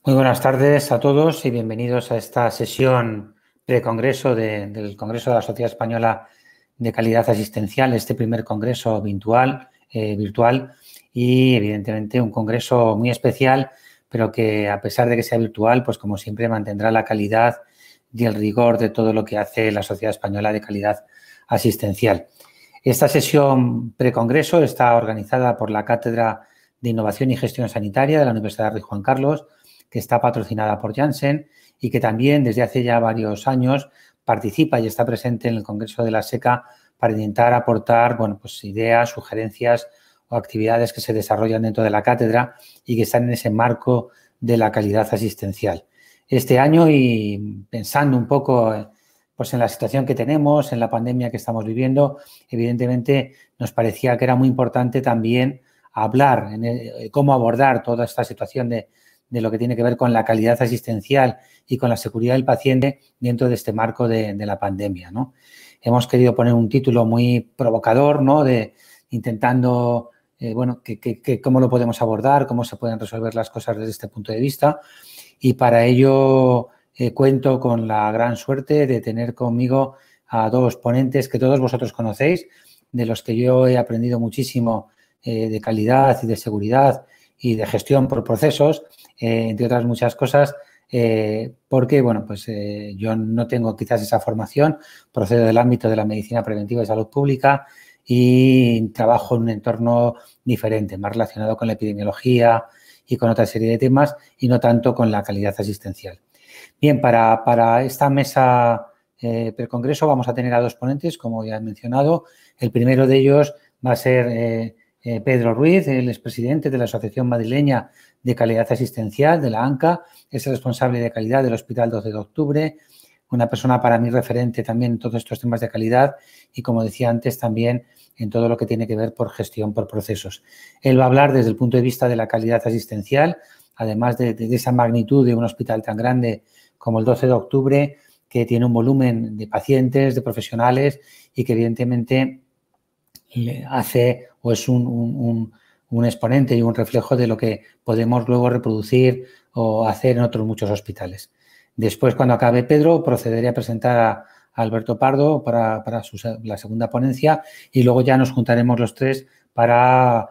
Muy buenas tardes a todos y bienvenidos a esta sesión precongreso del Congreso de la Sociedad Española de Calidad Asistencial, este primer congreso virtual y, evidentemente, un congreso muy especial, pero que, a pesar de que sea virtual, pues como siempre mantendrá la calidad y el rigor de todo lo que hace la Sociedad Española de Calidad Asistencial. Esta sesión precongreso está organizada por la Cátedra de Innovación y Gestión Sanitaria de la Universidad Rey Juan Carlos, que está patrocinada por Janssen y que también desde hace ya varios años participa y está presente en el Congreso de la SECA para intentar aportar ideas, sugerencias o actividades que se desarrollan dentro de la cátedra y que están en ese marco de la calidad asistencial. Este año, y pensando un poco en la situación que tenemos, en la pandemia que estamos viviendo, evidentemente nos parecía que era muy importante también hablar cómo abordar toda esta situación de lo que tiene que ver con la calidad asistencial y con la seguridad del paciente dentro de este marco de la pandemia, ¿no? Hemos querido poner un título muy provocador, ¿no? Intentando, cómo lo podemos abordar, cómo se pueden resolver las cosas desde este punto de vista. Y para ello cuento con la gran suerte de tener conmigo a dos ponentes que todos vosotros conocéis, de los que yo he aprendido muchísimo de calidad y de seguridad y de gestión por procesos, entre otras muchas cosas, porque, yo no tengo quizás esa formación, procedo del ámbito de la medicina preventiva y salud pública y trabajo en un entorno diferente, más relacionado con la epidemiología y con otra serie de temas y no tanto con la calidad asistencial. Bien, para esta mesa precongreso vamos a tener a dos ponentes, como ya he mencionado. El primero de ellos va a ser Pedro Ruiz, el expresidente de la Asociación Madrileña de Calidad Asistencial, de la ANCA, es el responsable de calidad del Hospital 12 de Octubre, una persona para mí referente también en todos estos temas de calidad y, como decía antes, también en todo lo que tiene que ver por gestión por procesos. Él va a hablar desde el punto de vista de la calidad asistencial, además de esa magnitud de un hospital tan grande como el 12 de Octubre, que tiene un volumen de pacientes, de profesionales y que evidentemente hace o es un exponente y un reflejo de lo que podemos luego reproducir o hacer en otros muchos hospitales. Después, cuando acabe Pedro, procederé a presentar a Alberto Pardo para la segunda ponencia y luego ya nos juntaremos los tres para,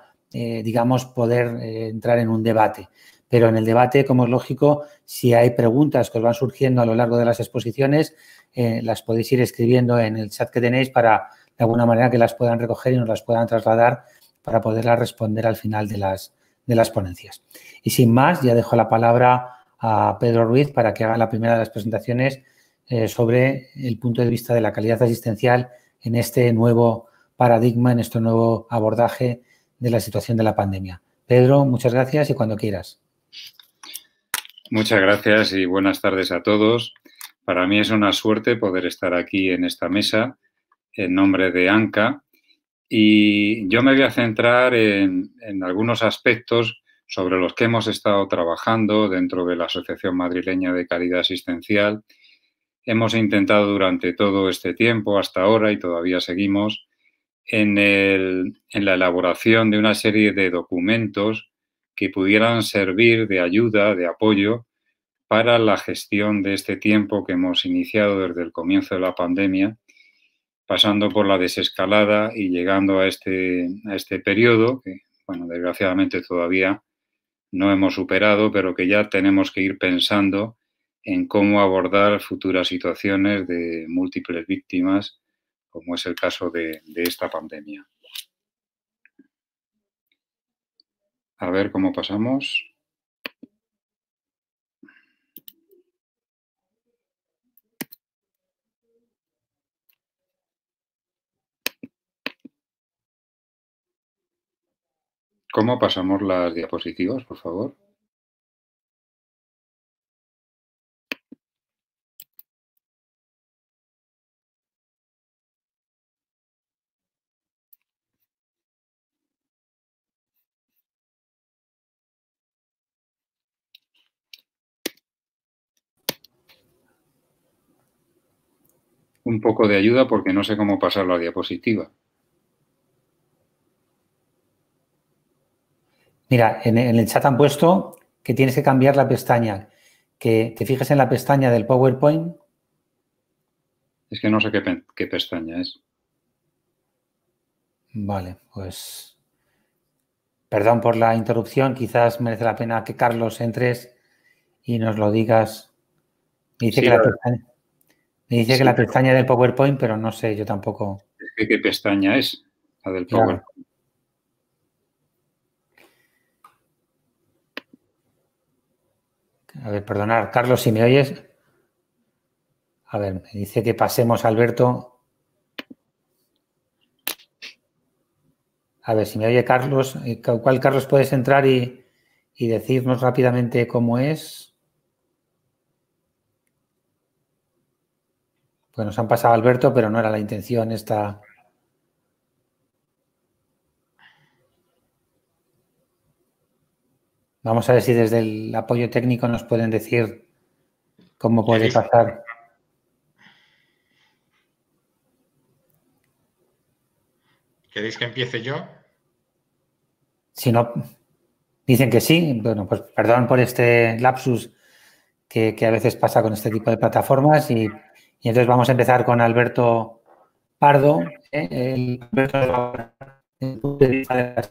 poder entrar en un debate. Pero en el debate, como es lógico, si hay preguntas que os van surgiendo a lo largo de las exposiciones, las podéis ir escribiendo en el chat que tenéis para, de alguna manera, que las puedan recoger y nos las puedan trasladar para poderlas responder al final de las ponencias. Y sin más, ya dejo la palabra a Pedro Ruiz para que haga la primera de las presentaciones sobre el punto de vista de la calidad asistencial en este nuevo paradigma, en este nuevo abordaje de la situación de la pandemia. Pedro, muchas gracias y cuando quieras. Muchas gracias y buenas tardes a todos. Para mí es una suerte poder estar aquí en esta mesa en nombre de ANCA y yo me voy a centrar en algunos aspectos sobre los que hemos estado trabajando dentro de la Asociación Madrileña de Calidad Asistencial. Hemos intentado durante todo este tiempo, hasta ahora, y todavía seguimos, en la elaboración de una serie de documentos que pudieran servir de ayuda, de apoyo para la gestión de este tiempo que hemos iniciado desde el comienzo de la pandemia, pasando por la desescalada y llegando a este periodo que, desgraciadamente todavía no hemos superado, pero que ya tenemos que ir pensando en cómo abordar futuras situaciones de múltiples víctimas, como es el caso de esta pandemia. A ver cómo pasamos. ¿Cómo pasamos las diapositivas, por favor? Un poco de ayuda porque no sé cómo pasar la diapositiva. Mira, en el chat han puesto que tienes que cambiar la pestaña. Que te fijes en la pestaña del PowerPoint. Es que no sé qué pestaña es. Vale, pues perdón por la interrupción. Quizás merece la pena que, Carlos, entres y nos lo digas. Me dice, Sí, que la pestaña del PowerPoint, pero no sé, yo tampoco. Es que ¿qué pestaña es? La del Claro. PowerPoint. A ver, perdonad, Carlos, si me oyes. A ver, me dice que pasemos a Alberto. A ver, si me oye Carlos, ¿cuál, Carlos, puedes entrar y decirnos rápidamente cómo es? Pues nos han pasado a Alberto, pero no era la intención esta. Vamos a ver si desde el apoyo técnico nos pueden decir cómo puede pasar. ¿Queréis que empiece yo? Si no, dicen que sí. Bueno, pues perdón por este lapsus que a veces pasa con este tipo de plataformas. Y entonces vamos a empezar con Alberto Pardo. El punto de vista de la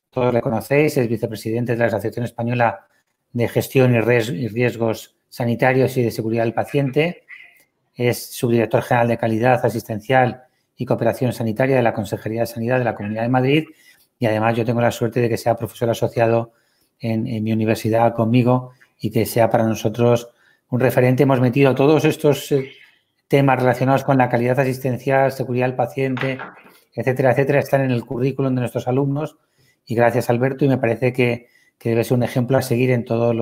todos le conocéis, es vicepresidente de la Asociación Española de Gestión y Riesgos Sanitarios y de Seguridad del Paciente. Es subdirector general de Calidad Asistencial y Cooperación Sanitaria de la Consejería de Sanidad de la Comunidad de Madrid. Y además yo tengo la suerte de que sea profesor asociado en mi universidad conmigo y que sea para nosotros un referente. Hemos metido todos estos temas relacionados con la calidad asistencial, seguridad del paciente, etcétera, etcétera, están en el currículum de nuestros alumnos. Y gracias, Alberto, y me parece que debe ser un ejemplo a seguir en todas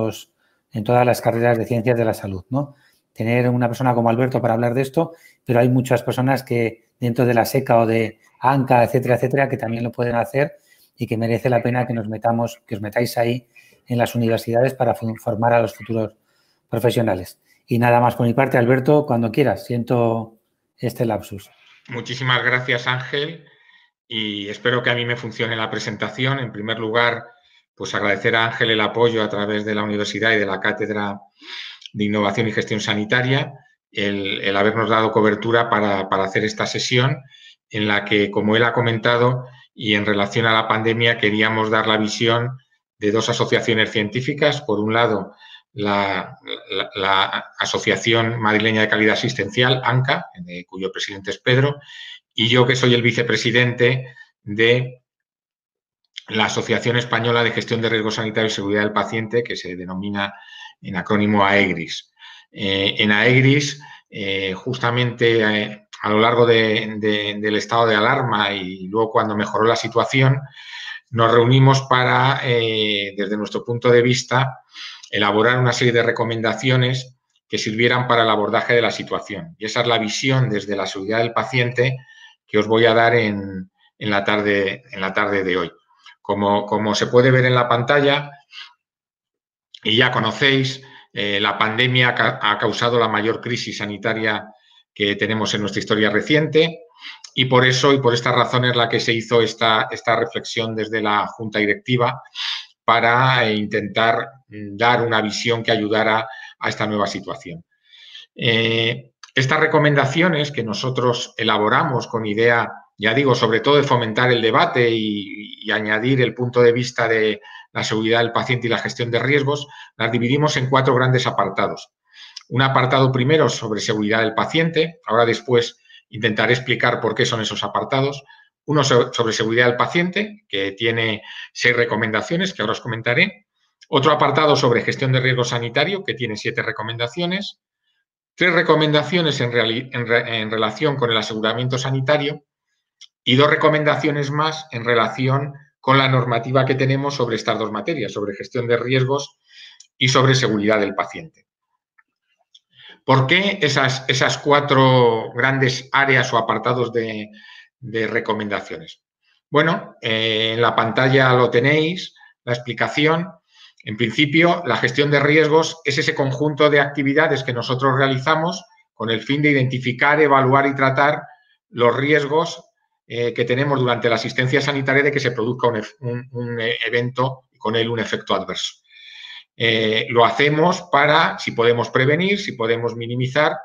las carreras de ciencias de la salud, ¿no? Tener una persona como Alberto para hablar de esto, pero hay muchas personas que dentro de la SECA o de ANCA, etcétera, etcétera, que también lo pueden hacer y que merece la pena que os metáis ahí en las universidades para formar a los futuros profesionales. Y nada más por mi parte, Alberto, cuando quieras, siento este lapsus. Muchísimas gracias, Ángel, y espero que a mí me funcione la presentación. En primer lugar, pues agradecer a Ángel el apoyo a través de la universidad y de la Cátedra de Innovación y Gestión Sanitaria, el habernos dado cobertura para hacer esta sesión en la que, como él ha comentado, y en relación a la pandemia, queríamos dar la visión de dos asociaciones científicas. Por un lado, la Asociación Madrileña de Calidad Asistencial, ANCA, cuyo presidente es Pedro, y yo, que soy el vicepresidente de la Asociación Española de Gestión de Riesgos Sanitarios y Seguridad del Paciente, que se denomina en acrónimo AEGRIS. En AEGRIS, justamente a lo largo del estado de alarma y luego cuando mejoró la situación, nos reunimos para, desde nuestro punto de vista, elaborar una serie de recomendaciones que sirvieran para el abordaje de la situación. Y esa es la visión desde la seguridad del paciente que os voy a dar en la tarde de hoy. Como se puede ver en la pantalla, y ya conocéis, la pandemia ha causado la mayor crisis sanitaria que tenemos en nuestra historia reciente, y por eso y por esta razón es la que se hizo esta reflexión desde la Junta Directiva para intentar dar una visión que ayudara a esta nueva situación. Estas recomendaciones que nosotros elaboramos con idea, ya digo, sobre todo de fomentar el debate y añadir el punto de vista de la seguridad del paciente y la gestión de riesgos, las dividimos en 4 grandes apartados. Un apartado primero sobre seguridad del paciente, ahora después intentaré explicar por qué son esos apartados. Uno sobre seguridad del paciente, que tiene 6 recomendaciones, que ahora os comentaré. Otro apartado sobre gestión de riesgo sanitario, que tiene 7 recomendaciones. 3 recomendaciones en relación con el aseguramiento sanitario y 2 recomendaciones más en relación con la normativa que tenemos sobre estas 2 materias, sobre gestión de riesgos y sobre seguridad del paciente. ¿Por qué esas 4 grandes áreas o apartados de recomendaciones? Bueno, en la pantalla lo tenéis, la explicación. En principio, la gestión de riesgos es ese conjunto de actividades que nosotros realizamos con el fin de identificar, evaluar y tratar los riesgos que tenemos durante la asistencia sanitaria de que se produzca un evento y con él un efecto adverso. Lo hacemos para, si podemos prevenir, si podemos minimizar,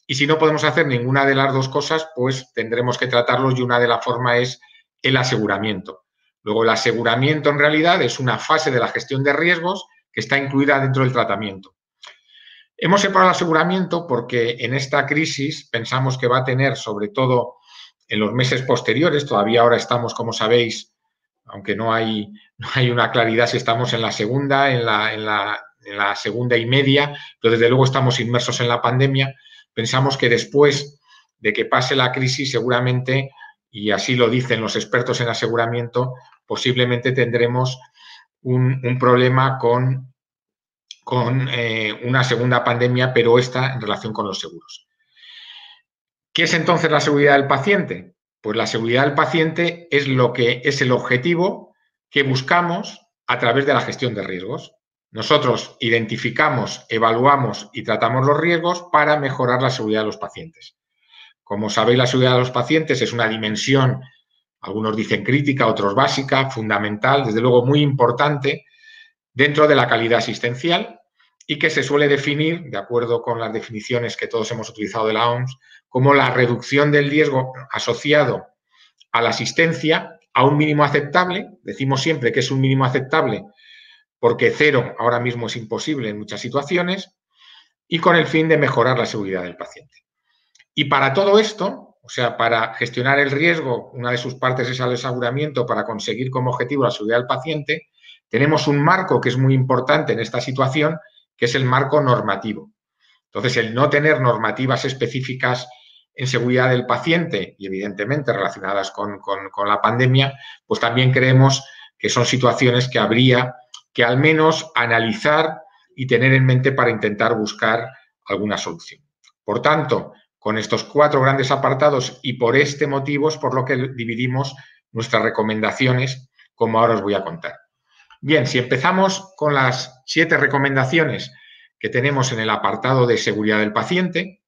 y si no podemos hacer ninguna de las dos cosas, pues tendremos que tratarlos, y una de las formas es el aseguramiento. Luego, el aseguramiento en realidad es una fase de la gestión de riesgos que está incluida dentro del tratamiento. Hemos separado el aseguramiento porque en esta crisis pensamos que va a tener, sobre todo en los meses posteriores, todavía ahora estamos, como sabéis, aunque no hay una claridad si estamos en la segunda, en la segunda y media, pero desde luego estamos inmersos en la pandemia. Pensamos que después de que pase la crisis, seguramente, y así lo dicen los expertos en aseguramiento, posiblemente tendremos un problema con una segunda pandemia, pero esta en relación con los seguros. ¿Qué es entonces la seguridad del paciente? Pues la seguridad del paciente es lo que es el objetivo que buscamos a través de la gestión de riesgos. Nosotros identificamos, evaluamos y tratamos los riesgos para mejorar la seguridad de los pacientes. Como sabéis, la seguridad de los pacientes es una dimensión, algunos dicen crítica, otros básica, fundamental, desde luego muy importante dentro de la calidad asistencial, y que se suele definir, de acuerdo con las definiciones que todos hemos utilizado de la OMS, como la reducción del riesgo asociado a la asistencia a un mínimo aceptable. Decimos siempre que es un mínimo aceptable porque 0 ahora mismo es imposible en muchas situaciones, y con el fin de mejorar la seguridad del paciente. Y para todo esto, o sea, para gestionar el riesgo, una de sus partes es el aseguramiento para conseguir como objetivo la seguridad del paciente, tenemos un marco que es muy importante en esta situación, que es el marco normativo. Entonces, el no tener normativas específicas en seguridad del paciente y, evidentemente, relacionadas con la pandemia, pues también creemos que son situaciones que habría que al menos analizar y tener en mente para intentar buscar alguna solución. Por tanto, con estos 4 grandes apartados y por este motivo es por lo que dividimos nuestras recomendaciones, como ahora os voy a contar. Bien, si empezamos con las 7 recomendaciones que tenemos en el apartado de seguridad del paciente,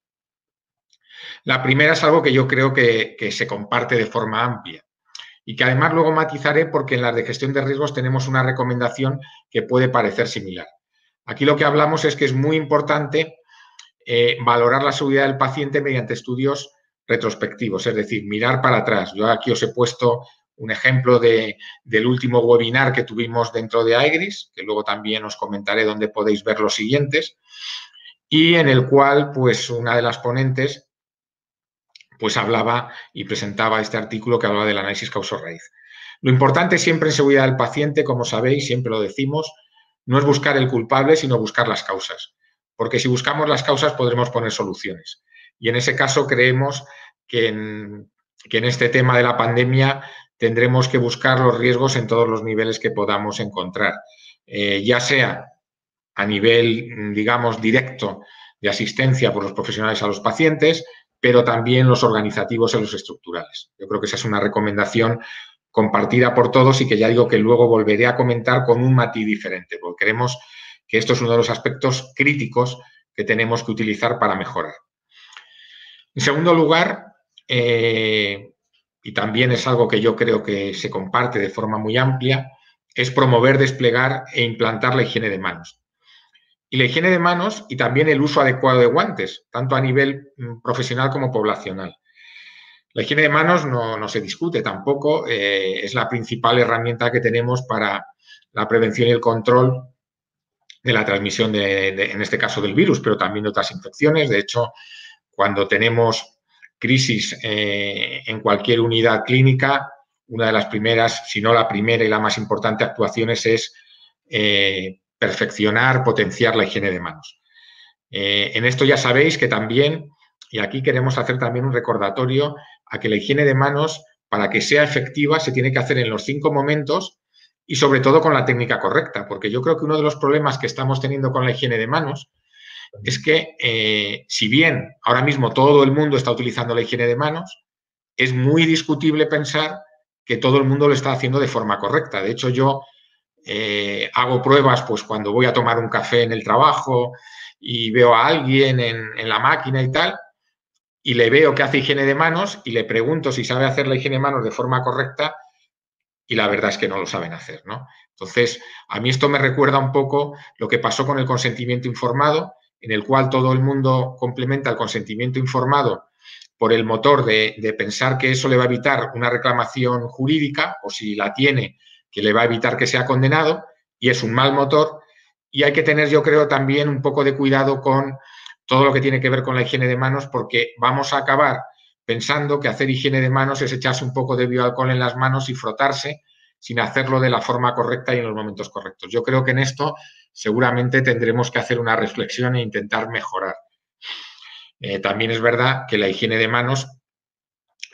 la primera es algo que yo creo que se comparte de forma amplia y que además luego matizaré porque en las de gestión de riesgos tenemos una recomendación que puede parecer similar. Aquí lo que hablamos es que es muy importante valorar la seguridad del paciente mediante estudios retrospectivos, es decir, mirar para atrás. Yo aquí os he puesto un ejemplo del último webinar que tuvimos dentro de AEGRIS, que luego también os comentaré dónde podéis ver los siguientes, y en el cual, pues, una de las ponentes pues hablaba y presentaba este artículo que hablaba del análisis causa-raíz. Lo importante siempre en seguridad del paciente, como sabéis, siempre lo decimos, no es buscar el culpable, sino buscar las causas. Porque si buscamos las causas podremos poner soluciones. Y en ese caso creemos que en este tema de la pandemia tendremos que buscar los riesgos en todos los niveles que podamos encontrar. Ya sea a nivel, digamos, directo de asistencia por los profesionales a los pacientes, pero también los organizativos y los estructurales. Yo creo que esa es una recomendación compartida por todos y que ya digo que luego volveré a comentar con un matiz diferente, porque creemos que esto es uno de los aspectos críticos que tenemos que utilizar para mejorar. En segundo lugar, y también es algo que yo creo que se comparte de forma muy amplia, es promover, desplegar e implantar la higiene de manos. Y la higiene de manos y también el uso adecuado de guantes, tanto a nivel profesional como poblacional. La higiene de manos no se discute tampoco, es la principal herramienta que tenemos para la prevención y el control de la transmisión, en este caso del virus, pero también de otras infecciones. De hecho, cuando tenemos crisis en cualquier unidad clínica, una de las primeras, si no la primera y la más importante actuaciones es perfeccionar, potenciar la higiene de manos. En esto ya sabéis que también, y aquí queremos hacer también un recordatorio a que la higiene de manos, para que sea efectiva, se tiene que hacer en los 5 momentos y sobre todo con la técnica correcta, porque yo creo que uno de los problemas que estamos teniendo con la higiene de manos es que, si bien ahora mismo todo el mundo está utilizando la higiene de manos, es muy discutible pensar que todo el mundo lo está haciendo de forma correcta. De hecho, yo hago pruebas pues cuando voy a tomar un café en el trabajo y veo a alguien en la máquina y tal, y le veo que hace higiene de manos y le pregunto si sabe hacer la higiene de manos de forma correcta y la verdad es que no lo saben hacer, ¿no? Entonces, a mí esto me recuerda un poco lo que pasó con el consentimiento informado, en el cual todo el mundo complementa el consentimiento informado por el motor de pensar que eso le va a evitar una reclamación jurídica, o si la tiene, que le va a evitar que sea condenado, y es un mal motor. Y hay que tener, yo creo, también un poco de cuidado con todo lo que tiene que ver con la higiene de manos, porque vamos a acabar pensando que hacer higiene de manos es echarse un poco de bioalcohol en las manos y frotarse sin hacerlo de la forma correcta y en los momentos correctos. Yo creo que en esto seguramente tendremos que hacer una reflexión e intentar mejorar. También es verdad que la higiene de manos,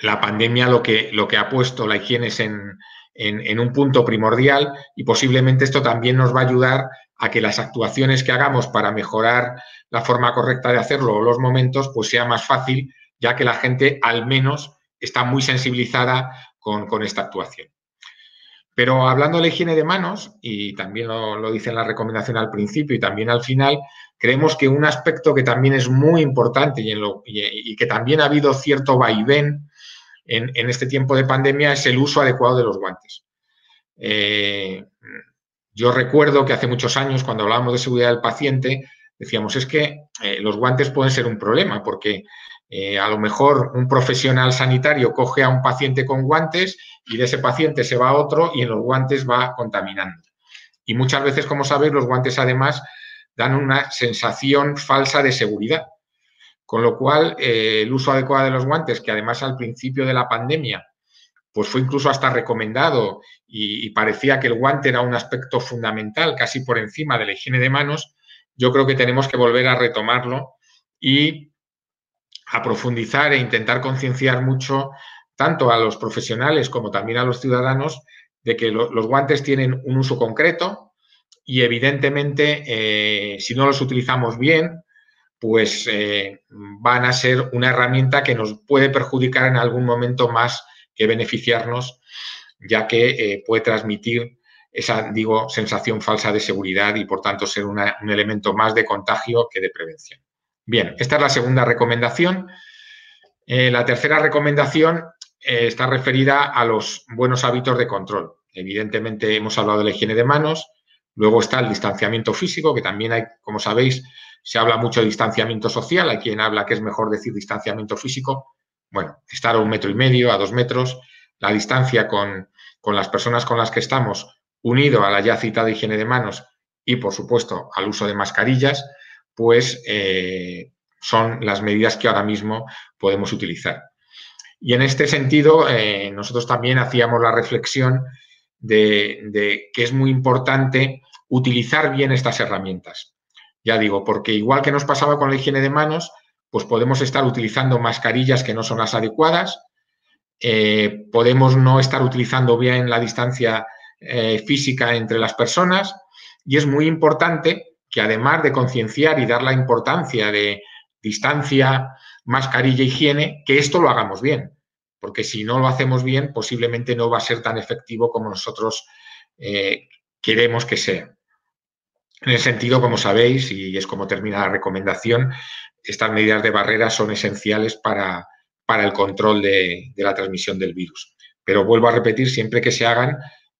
la pandemia lo que ha puesto la higiene es en un punto primordial, y posiblemente esto también nos va a ayudar a que las actuaciones que hagamos para mejorar la forma correcta de hacerlo o los momentos, pues sea más fácil, ya que la gente al menos está muy sensibilizada con esta actuación. Pero hablando de la higiene de manos, y también lo dice en la recomendación al principio y también al final, creemos que un aspecto que también es muy importante y que también ha habido cierto vaivén en este tiempo de pandemia es el uso adecuado de los guantes. Yo recuerdo que hace muchos años, cuando hablábamos de seguridad del paciente, decíamos, es que los guantes pueden ser un problema, porque a lo mejor un profesional sanitario coge a un paciente con guantes y de ese paciente se va a otro y en los guantes va contaminando. Y muchas veces, como sabéis, los guantes además dan una sensación falsa de seguridad. Con lo cual, el uso adecuado de los guantes, que además al principio de la pandemia pues fue incluso hasta recomendado y parecía que el guante era un aspecto fundamental, casi por encima de la higiene de manos, yo creo que tenemos que volver a retomarlo y a profundizar e intentar concienciar mucho tanto a los profesionales como también a los ciudadanos de que los guantes tienen un uso concreto y evidentemente si no los utilizamos bien, pues van a ser una herramienta que nos puede perjudicar en algún momento más que beneficiarnos, ya que puede transmitir esa, sensación falsa de seguridad y, por tanto, ser un elemento más de contagio que de prevención. Bien, esta es la segunda recomendación. La tercera recomendación está referida a los buenos hábitos de control. Evidentemente, hemos hablado de la higiene de manos. Luego está el distanciamiento físico, que también hay, como sabéis, se habla mucho de distanciamiento social. Hay quien habla que es mejor decir distanciamiento físico. Bueno, estar a 1,5 metros, a 2 metros. La distancia con las personas con las que estamos, unido a la ya citada higiene de manos y, por supuesto, al uso de mascarillas, pues son las medidas que ahora mismo podemos utilizar. Y en este sentido, nosotros también hacíamos la reflexión de que es muy importante utilizar bien estas herramientas. Ya digo, porque igual que nos pasaba con la higiene de manos, pues podemos estar utilizando mascarillas que no son las adecuadas, podemos no estar utilizando bien la distancia física entre las personas, y es muy importante que, además de concienciar y dar la importancia de distancia, mascarilla, higiene, que esto lo hagamos bien, porque si no lo hacemos bien, posiblemente no va a ser tan efectivo como nosotros queremos que sea. En el sentido, como sabéis, y es como termina la recomendación, estas medidas de barrera son esenciales para el control de la transmisión del virus. Pero vuelvo a repetir, siempre que se hagan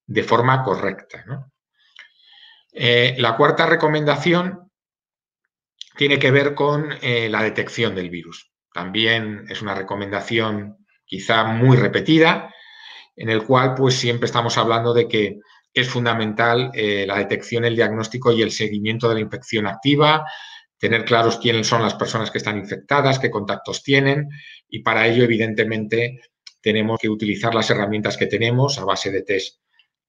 de forma correcta, ¿no? La cuarta recomendación tiene que ver con la detección del virus. También es una recomendación quizá muy repetida, en el cual pues siempre estamos hablando de que es fundamental la detección, el diagnóstico y el seguimiento de la infección activa, tener claros quiénes son las personas que están infectadas, qué contactos tienen, y para ello, evidentemente, tenemos que utilizar las herramientas que tenemos a base de test,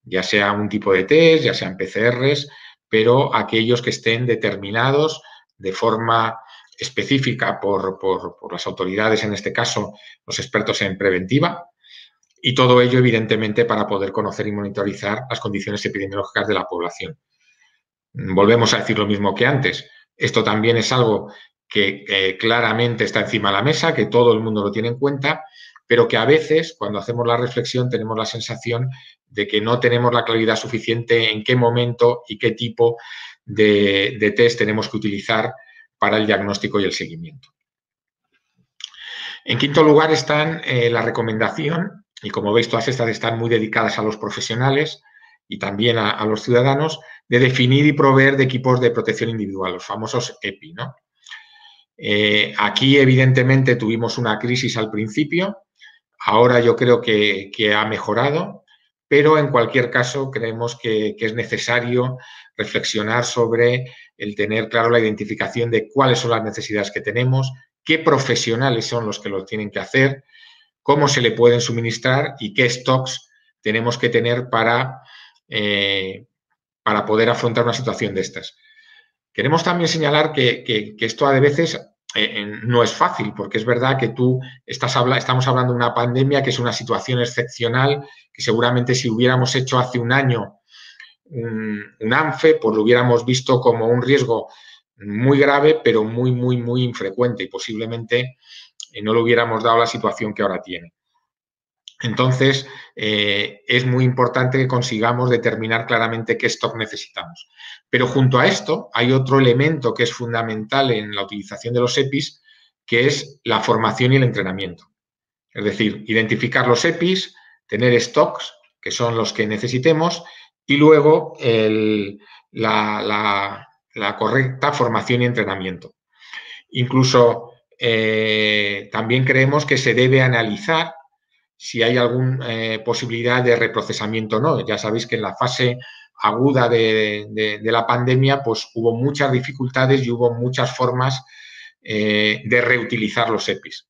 ya sea un tipo de test, ya sean PCRs, pero aquellos que estén determinados de forma específica por las autoridades, en este caso, los expertos en preventiva, y todo ello, evidentemente, para poder conocer y monitorizar las condiciones epidemiológicas de la población. Volvemos a decir lo mismo que antes. Esto también es algo que claramente está encima de la mesa, que todo el mundo lo tiene en cuenta, pero que a veces, cuando hacemos la reflexión, tenemos la sensación de que no tenemos la claridad suficiente en qué momento y qué tipo de test tenemos que utilizar para el diagnóstico y el seguimiento. En quinto lugar está la recomendación y como veis todas estas están muy dedicadas a los profesionales y también a los ciudadanos, de definir y proveer de equipos de protección individual, los famosos EPI, ¿no? Aquí, evidentemente, tuvimos una crisis al principio, ahora yo creo que ha mejorado, pero en cualquier caso creemos que es necesario reflexionar sobre el tener claro la identificación de cuáles son las necesidades que tenemos, qué profesionales son los que lo tienen que hacer, cómo se le pueden suministrar y qué stocks tenemos que tener para poder afrontar una situación de estas. Queremos también señalar que esto a veces no es fácil, porque es verdad que estamos hablando de una pandemia que es una situación excepcional, que seguramente si hubiéramos hecho hace un año un ANFE, pues lo hubiéramos visto como un riesgo muy grave, pero muy, muy, muy infrecuente y posiblemente no le hubiéramos dado la situación que ahora tiene. Entonces, es muy importante que consigamos determinar claramente qué stock necesitamos. Pero junto a esto, hay otro elemento que es fundamental en la utilización de los EPIs, que es la formación y el entrenamiento. Es decir, identificar los EPIs, tener stocks, que son los que necesitemos, y luego la correcta formación y entrenamiento. Incluso también creemos que se debe analizar si hay alguna posibilidad de reprocesamiento o no. Ya sabéis que en la fase aguda de la pandemia pues hubo muchas dificultades y hubo muchas formas de reutilizar los EPIs.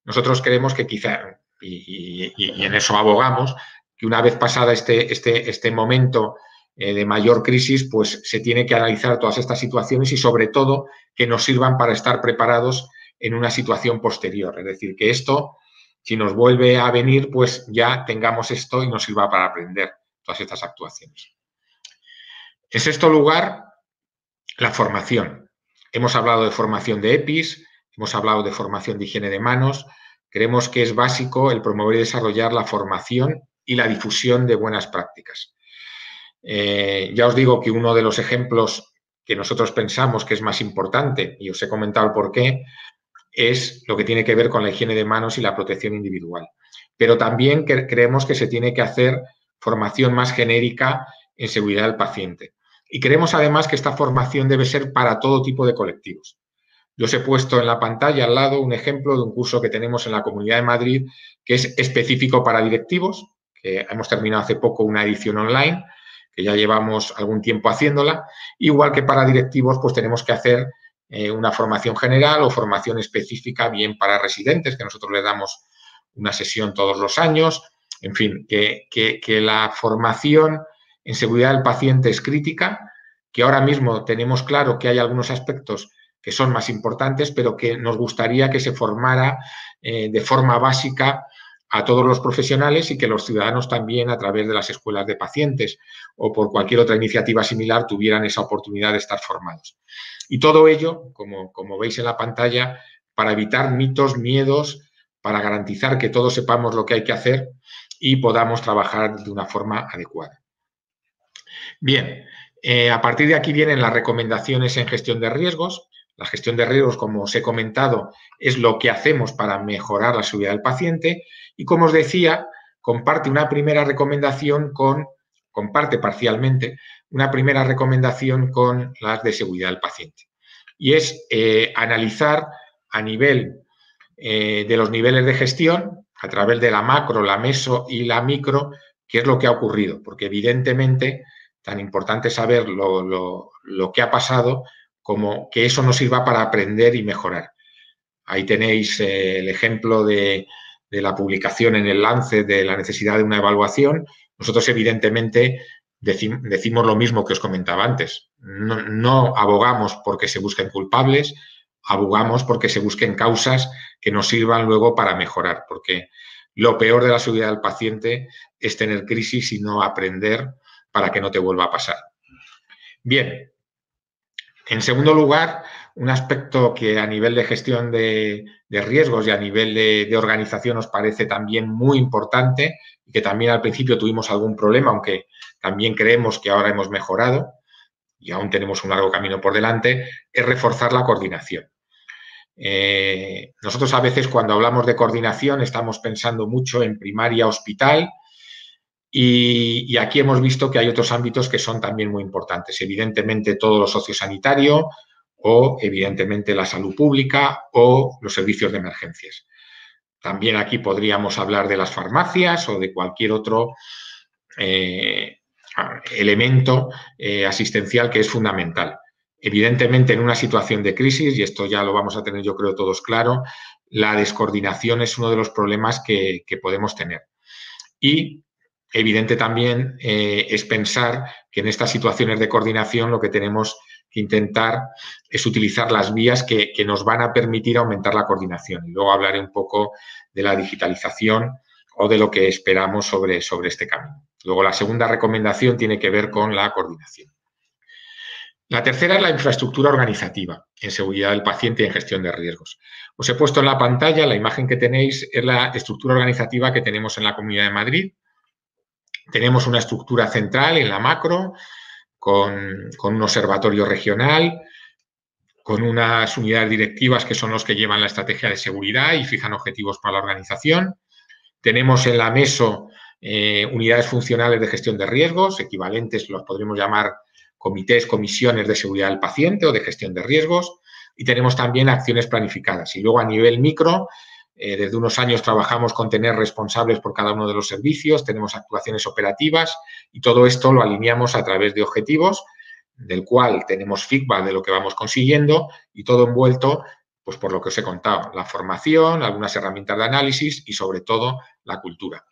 Nosotros creemos que quizá, y en eso abogamos, que una vez pasada este momento de mayor crisis, pues se tiene que analizar todas estas situaciones y sobre todo que nos sirvan para estar preparados en una situación posterior. Es decir, que esto, si nos vuelve a venir, pues ya tengamos esto y nos sirva para aprender todas estas actuaciones. En sexto lugar, la formación. Hemos hablado de formación de EPIs, hemos hablado de formación de higiene de manos. Creemos que es básico el promover y desarrollar la formación y la difusión de buenas prácticas. Ya os digo que uno de los ejemplos que nosotros pensamos que es más importante, y os he comentado el porqué, es lo que tiene que ver con la higiene de manos y la protección individual. Pero también creemos que se tiene que hacer formación más genérica en seguridad del paciente. Y creemos además que esta formación debe ser para todo tipo de colectivos. Yo os he puesto en la pantalla al lado un ejemplo de un curso que tenemos en la Comunidad de Madrid que es específico para directivos, que hemos terminado hace poco una edición online, que ya llevamos algún tiempo haciéndola. Igual que para directivos, pues tenemos que hacer una formación general o formación específica, bien para residentes, que nosotros les damos una sesión todos los años. En fin, que la formación en seguridad del paciente es crítica, que ahora mismo tenemos claro que hay algunos aspectos que son más importantes, pero que nos gustaría que se formara de forma básica a todos los profesionales y que los ciudadanos también, a través de las escuelas de pacientes o por cualquier otra iniciativa similar, tuvieran esa oportunidad de estar formados. Y todo ello, como veis en la pantalla, para evitar mitos, miedos, para garantizar que todos sepamos lo que hay que hacer y podamos trabajar de una forma adecuada. Bien, a partir de aquí vienen las recomendaciones en gestión de riesgos. La gestión de riesgos, como os he comentado, es lo que hacemos para mejorar la seguridad del paciente y, como os decía, comparte una primera recomendación comparte parcialmente una primera recomendación con las de seguridad del paciente. Y es analizar a nivel de los niveles de gestión, a través de la macro, la meso y la micro, qué es lo que ha ocurrido, porque evidentemente tan importante saber lo que ha pasado como que eso nos sirva para aprender y mejorar. Ahí tenéis el ejemplo de la publicación en el Lancet de la necesidad de una evaluación. Nosotros, evidentemente, decimos lo mismo que os comentaba antes. No abogamos porque se busquen culpables, abogamos porque se busquen causas que nos sirvan luego para mejorar, porque lo peor de la seguridad del paciente es tener crisis y no aprender para que no te vuelva a pasar. Bien. En segundo lugar, un aspecto que a nivel de gestión de riesgos y a nivel de organización nos parece también muy importante y que también al principio tuvimos algún problema, aunque también creemos que ahora hemos mejorado y aún tenemos un largo camino por delante, es reforzar la coordinación. Nosotros a veces cuando hablamos de coordinación estamos pensando mucho en primaria hospital y aquí hemos visto que hay otros ámbitos que son también muy importantes. Evidentemente todo lo sociosanitario o evidentemente la salud pública o los servicios de emergencias. También aquí podríamos hablar de las farmacias o de cualquier otro elemento asistencial que es fundamental. Evidentemente, en una situación de crisis, y esto ya lo vamos a tener yo creo todos claro, la descoordinación es uno de los problemas que podemos tener. Y evidente también es pensar que en estas situaciones de coordinación lo que tenemos que intentar es utilizar las vías que nos van a permitir aumentar la coordinación. Y luego hablaré un poco de la digitalización o de lo que esperamos sobre este camino. Luego, la segunda recomendación tiene que ver con la coordinación. La tercera es la infraestructura organizativa en seguridad del paciente y en gestión de riesgos. Os he puesto en la pantalla, la imagen que tenéis es la estructura organizativa que tenemos en la Comunidad de Madrid. Tenemos una estructura central en la macro, con un observatorio regional, con unas unidades directivas que son los que llevan la estrategia de seguridad y fijan objetivos para la organización. Tenemos en la meso unidades funcionales de gestión de riesgos, equivalentes, los podríamos llamar comités, comisiones de seguridad del paciente o de gestión de riesgos, y tenemos también acciones planificadas. Y luego a nivel micro, desde unos años trabajamos con tener responsables por cada uno de los servicios, tenemos actuaciones operativas y todo esto lo alineamos a través de objetivos, del cual tenemos feedback de lo que vamos consiguiendo y todo envuelto pues por lo que os he contado, la formación, algunas herramientas de análisis y sobre todo la cultura.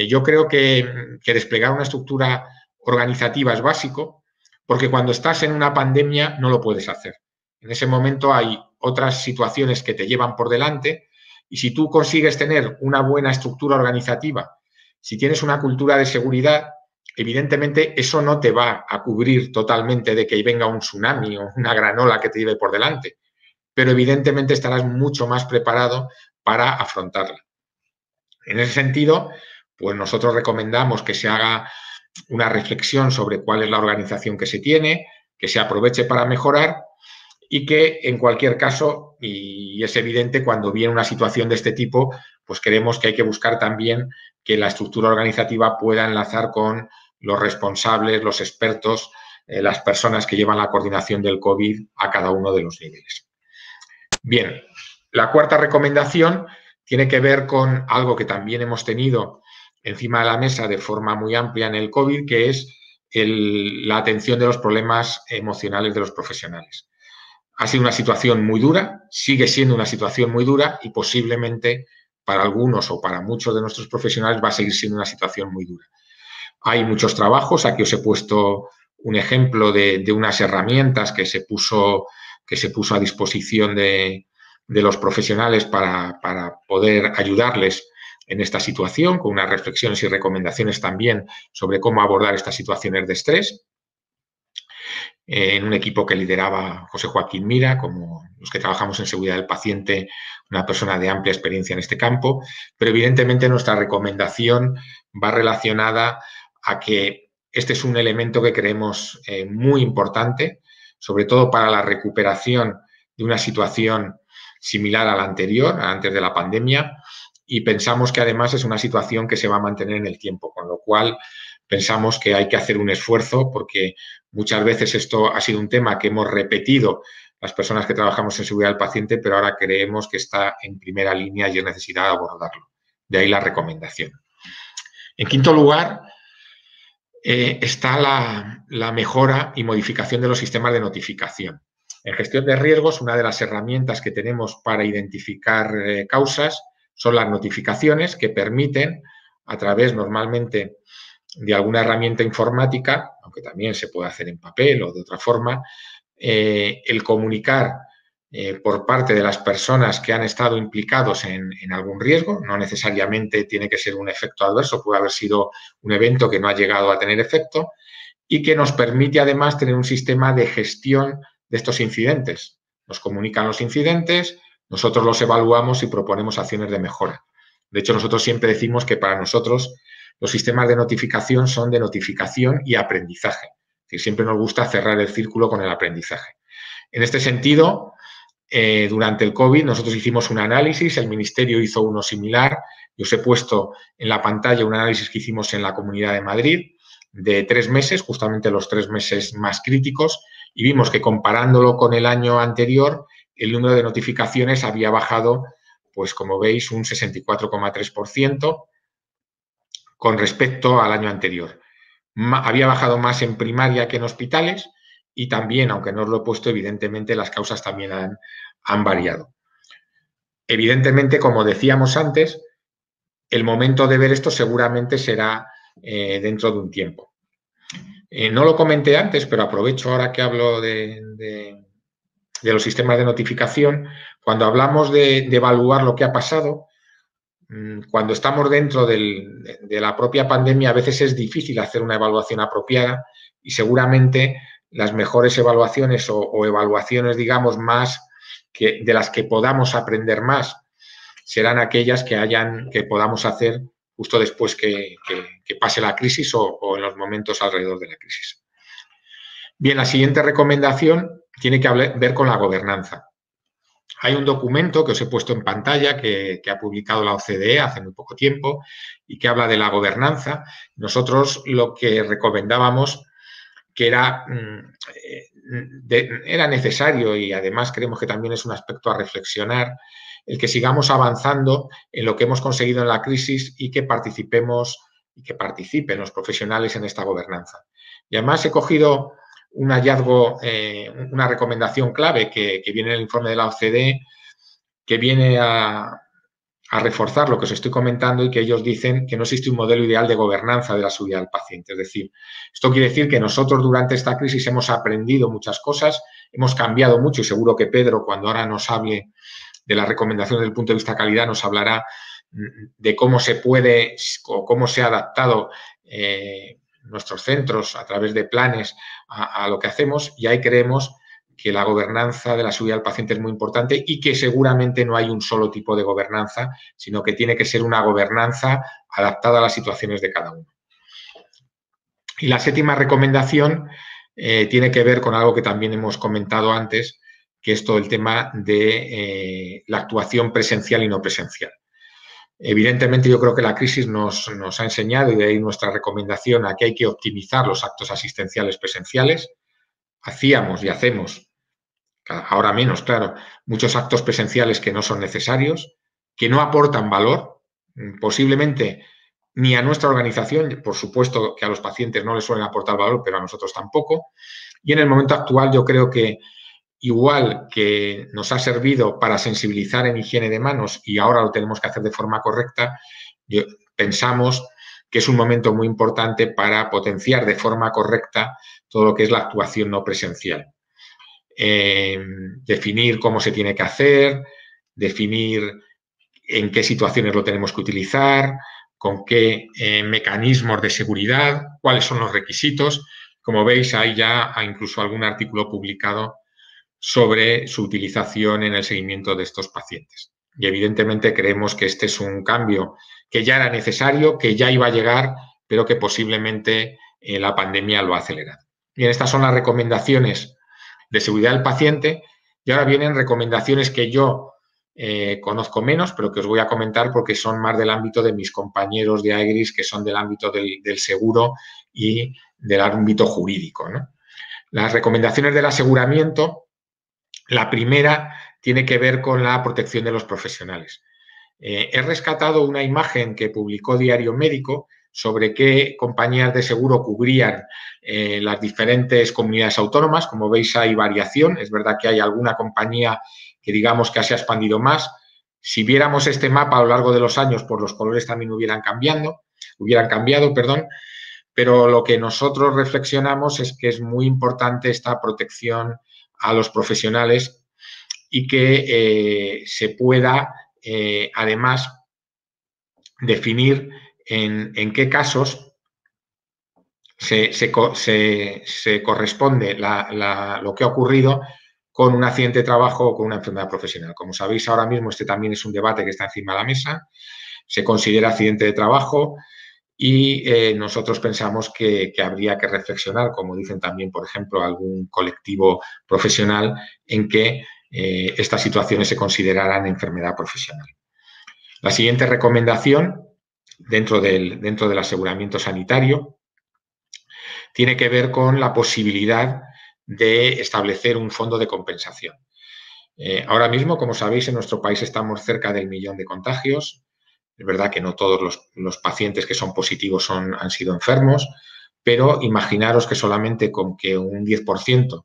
Yo creo que desplegar una estructura organizativa es básico porque cuando estás en una pandemia no lo puedes hacer. En ese momento hay otras situaciones que te llevan por delante y si tú consigues tener una buena estructura organizativa, si tienes una cultura de seguridad, evidentemente eso no te va a cubrir totalmente de que venga un tsunami o una gran ola que te lleve por delante, pero evidentemente estarás mucho más preparado para afrontarla. En ese sentido, pues nosotros recomendamos que se haga una reflexión sobre cuál es la organización que se tiene, que se aproveche para mejorar y que en cualquier caso, y es evidente cuando viene una situación de este tipo, pues creemos que hay que buscar también que la estructura organizativa pueda enlazar con los responsables, los expertos, las personas que llevan la coordinación del COVID a cada uno de los niveles. Bien, la cuarta recomendación tiene que ver con algo que también hemos tenido encima de la mesa de forma muy amplia en el COVID, que es la atención de los problemas emocionales de los profesionales. Ha sido una situación muy dura, sigue siendo una situación muy dura y posiblemente para algunos o para muchos de nuestros profesionales va a seguir siendo una situación muy dura. Hay muchos trabajos, aquí os he puesto un ejemplo de unas herramientas que se puso a disposición de los profesionales para poder ayudarles en esta situación, con unas reflexiones y recomendaciones también sobre cómo abordar estas situaciones de estrés. En un equipo que lideraba José Joaquín Mira, como los que trabajamos en seguridad del paciente, una persona de amplia experiencia en este campo, pero evidentemente nuestra recomendación va relacionada a que este es un elemento que creemos muy importante, sobre todo para la recuperación de una situación similar a la anterior, antes de la pandemia, y pensamos que además es una situación que se va a mantener en el tiempo, con lo cual pensamos que hay que hacer un esfuerzo porque muchas veces esto ha sido un tema que hemos repetido las personas que trabajamos en seguridad del paciente, pero ahora creemos que está en primera línea y es necesidad de abordarlo. De ahí la recomendación. En quinto lugar, está la mejora y modificación de los sistemas de notificación. En gestión de riesgos, una de las herramientas que tenemos para identificar causas son las notificaciones que permiten, a través normalmente de alguna herramienta informática, aunque también se puede hacer en papel o de otra forma, el comunicar por parte de las personas que han estado implicados en algún riesgo, no necesariamente tiene que ser un efecto adverso, puede haber sido un evento que no ha llegado a tener efecto y que nos permite además tener un sistema de gestión de estos incidentes. Nos comunican los incidentes, nosotros los evaluamos y proponemos acciones de mejora. De hecho, nosotros siempre decimos que para nosotros los sistemas de notificación son de notificación y aprendizaje. Es decir, siempre nos gusta cerrar el círculo con el aprendizaje. En este sentido, durante el COVID. Nosotros hicimos un análisis, el Ministerio hizo uno similar. Yo os he puesto en la pantalla un análisis que hicimos en la Comunidad de Madrid de 3 meses, justamente los 3 meses más críticos, y vimos que comparándolo con el año anterior, el número de notificaciones había bajado, pues como veis, un 64,3% con respecto al año anterior. Había bajado más en primaria que en hospitales y también, aunque no os lo he puesto, evidentemente las causas también han variado. Evidentemente, como decíamos antes, el momento de ver esto seguramente será dentro de un tiempo. No lo comenté antes, pero aprovecho ahora que hablo de los sistemas de notificación. Cuando hablamos de evaluar lo que ha pasado, cuando estamos dentro de la propia pandemia, a veces es difícil hacer una evaluación apropiada y seguramente las mejores evaluaciones o evaluaciones, digamos, más de las que podamos aprender más serán aquellas que podamos hacer justo después que pase la crisis o en los momentos alrededor de la crisis. Bien, la siguiente recomendación tiene que ver con la gobernanza. Hay un documento que os he puesto en pantalla que ha publicado la OCDE hace muy poco tiempo y que habla de la gobernanza. Nosotros lo que recomendábamos que era necesario, y además creemos que también es un aspecto a reflexionar, el que sigamos avanzando en lo que hemos conseguido en la crisis y que participen los profesionales en esta gobernanza. Y además he cogido un hallazgo, una recomendación clave que viene en el informe de la OCDE, que viene a reforzar lo que os estoy comentando y que ellos dicen que no existe un modelo ideal de gobernanza de la seguridad del paciente. Es decir, esto quiere decir que nosotros durante esta crisis hemos aprendido muchas cosas, hemos cambiado mucho y seguro que Pedro, cuando ahora nos hable de las recomendaciones desde el punto de vista de calidad, nos hablará de cómo se puede o cómo se ha adaptado nuestros centros a través de planes a lo que hacemos, y ahí creemos que la gobernanza de la seguridad del paciente es muy importante y que seguramente no hay un solo tipo de gobernanza, sino que tiene que ser una gobernanza adaptada a las situaciones de cada uno. Y la séptima recomendación tiene que ver con algo que también hemos comentado antes, que es todo el tema de la actuación presencial y no presencial. Evidentemente, yo creo que la crisis nos ha enseñado, y de ahí nuestra recomendación, a que hay que optimizar los actos asistenciales presenciales. Hacíamos y hacemos, ahora menos, claro, muchos actos presenciales que no son necesarios, que no aportan valor, posiblemente ni a nuestra organización, por supuesto que a los pacientes no les suelen aportar valor, pero a nosotros tampoco. Y en el momento actual yo creo que igual que nos ha servido para sensibilizar en higiene de manos y ahora lo tenemos que hacer de forma correcta, pensamos que es un momento muy importante para potenciar de forma correcta todo lo que es la actuación no presencial. Definir cómo se tiene que hacer, definir en qué situaciones lo tenemos que utilizar, con qué mecanismos de seguridad, cuáles son los requisitos. Como veis, hay ya incluso algún artículo publicado sobre su utilización en el seguimiento de estos pacientes. Y evidentemente creemos que este es un cambio que ya era necesario, que ya iba a llegar, pero que posiblemente la pandemia lo ha acelerado. Bien, estas son las recomendaciones de seguridad del paciente, y ahora vienen recomendaciones que yo conozco menos, pero que os voy a comentar porque son más del ámbito de mis compañeros de AEGRIS, que son del ámbito del seguro y del ámbito jurídico, ¿no? Las recomendaciones del aseguramiento, la primera tiene que ver con la protección de los profesionales. He rescatado una imagen que publicó Diario Médico sobre qué compañías de seguro cubrían las diferentes comunidades autónomas. Como veis, hay variación. Es verdad que hay alguna compañía que digamos que se ha expandido más. Si viéramos este mapa a lo largo de los años, pues los colores también hubieran cambiado, pero lo que nosotros reflexionamos es que es muy importante esta protección a los profesionales y que se pueda, además, definir en qué casos se corresponde lo que ha ocurrido con un accidente de trabajo o con una enfermedad profesional. Como sabéis, ahora mismo este también es un debate que está encima de la mesa. Se considera accidente de trabajo y nosotros pensamos que habría que reflexionar, como dicen también, por ejemplo, algún colectivo profesional, en que estas situaciones se consideraran enfermedad profesional. La siguiente recomendación dentro del aseguramiento sanitario tiene que ver con la posibilidad de establecer un fondo de compensación. Ahora mismo, como sabéis, en nuestro país estamos cerca del 1 millón de contagios. Es verdad que no todos los pacientes que son positivos han sido enfermos, pero imaginaros que solamente con que un 10%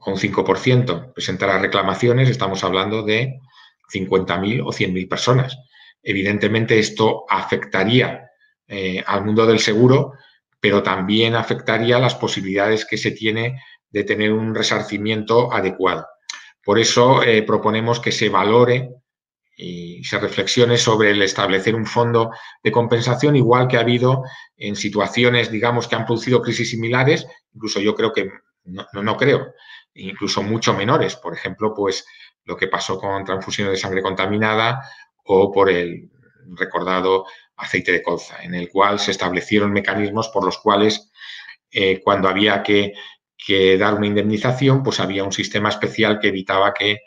o un 5% presentara reclamaciones, estamos hablando de 50.000 o 100.000 personas. Evidentemente, esto afectaría al mundo del seguro, pero también afectaría las posibilidades que se tiene de tener un resarcimiento adecuado. Por eso proponemos que se valore y se reflexione sobre el establecer un fondo de compensación, igual que ha habido en situaciones, digamos, que han producido crisis similares, incluso yo creo que, no creo, incluso mucho menores. Por ejemplo, pues lo que pasó con transfusiones de sangre contaminada o por el recordado aceite de colza, en el cual se establecieron mecanismos por los cuales cuando había que dar una indemnización, pues había un sistema especial que evitaba que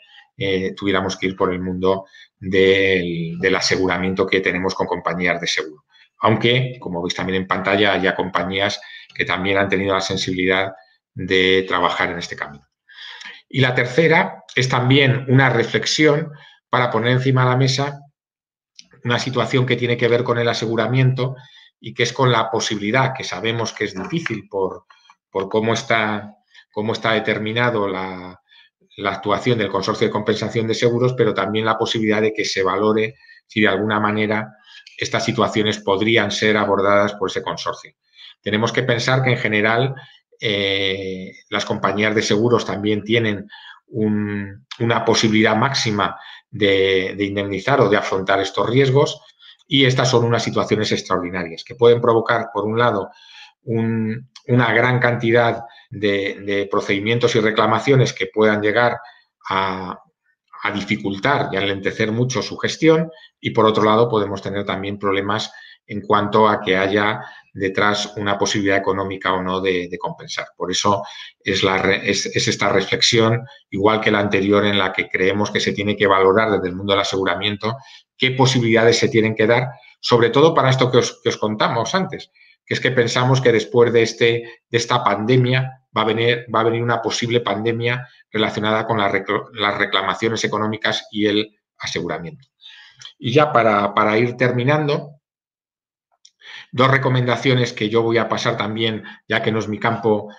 tuviéramos que ir por el mundo del aseguramiento que tenemos con compañías de seguro. Aunque, como veis también en pantalla, haya compañías que también han tenido la sensibilidad de trabajar en este camino. Y la tercera es también una reflexión para poner encima de la mesa una situación que tiene que ver con el aseguramiento y que es con la posibilidad, que sabemos que es difícil por cómo está determinado la actuación del Consorcio de Compensación de Seguros, pero también la posibilidad de que se valore si de alguna manera estas situaciones podrían ser abordadas por ese consorcio. Tenemos que pensar que en general las compañías de seguros también tienen una posibilidad máxima de indemnizar o de afrontar estos riesgos, y estas son unas situaciones extraordinarias que pueden provocar, por un lado, una gran cantidad de procedimientos y reclamaciones que puedan llegar a dificultar y a enlentecer mucho su gestión, y por otro lado podemos tener también problemas en cuanto a que haya detrás una posibilidad económica o no de compensar. Por eso es esta reflexión, igual que la anterior, en la que creemos que se tiene que valorar desde el mundo del aseguramiento qué posibilidades se tienen que dar, sobre todo para esto que os contamos antes, que es que pensamos que después de esta pandemia va a venir una posible pandemia relacionada con las reclamaciones económicas y el aseguramiento. Y ya para ir terminando, dos recomendaciones que yo voy a pasar también, ya que no es mi campo,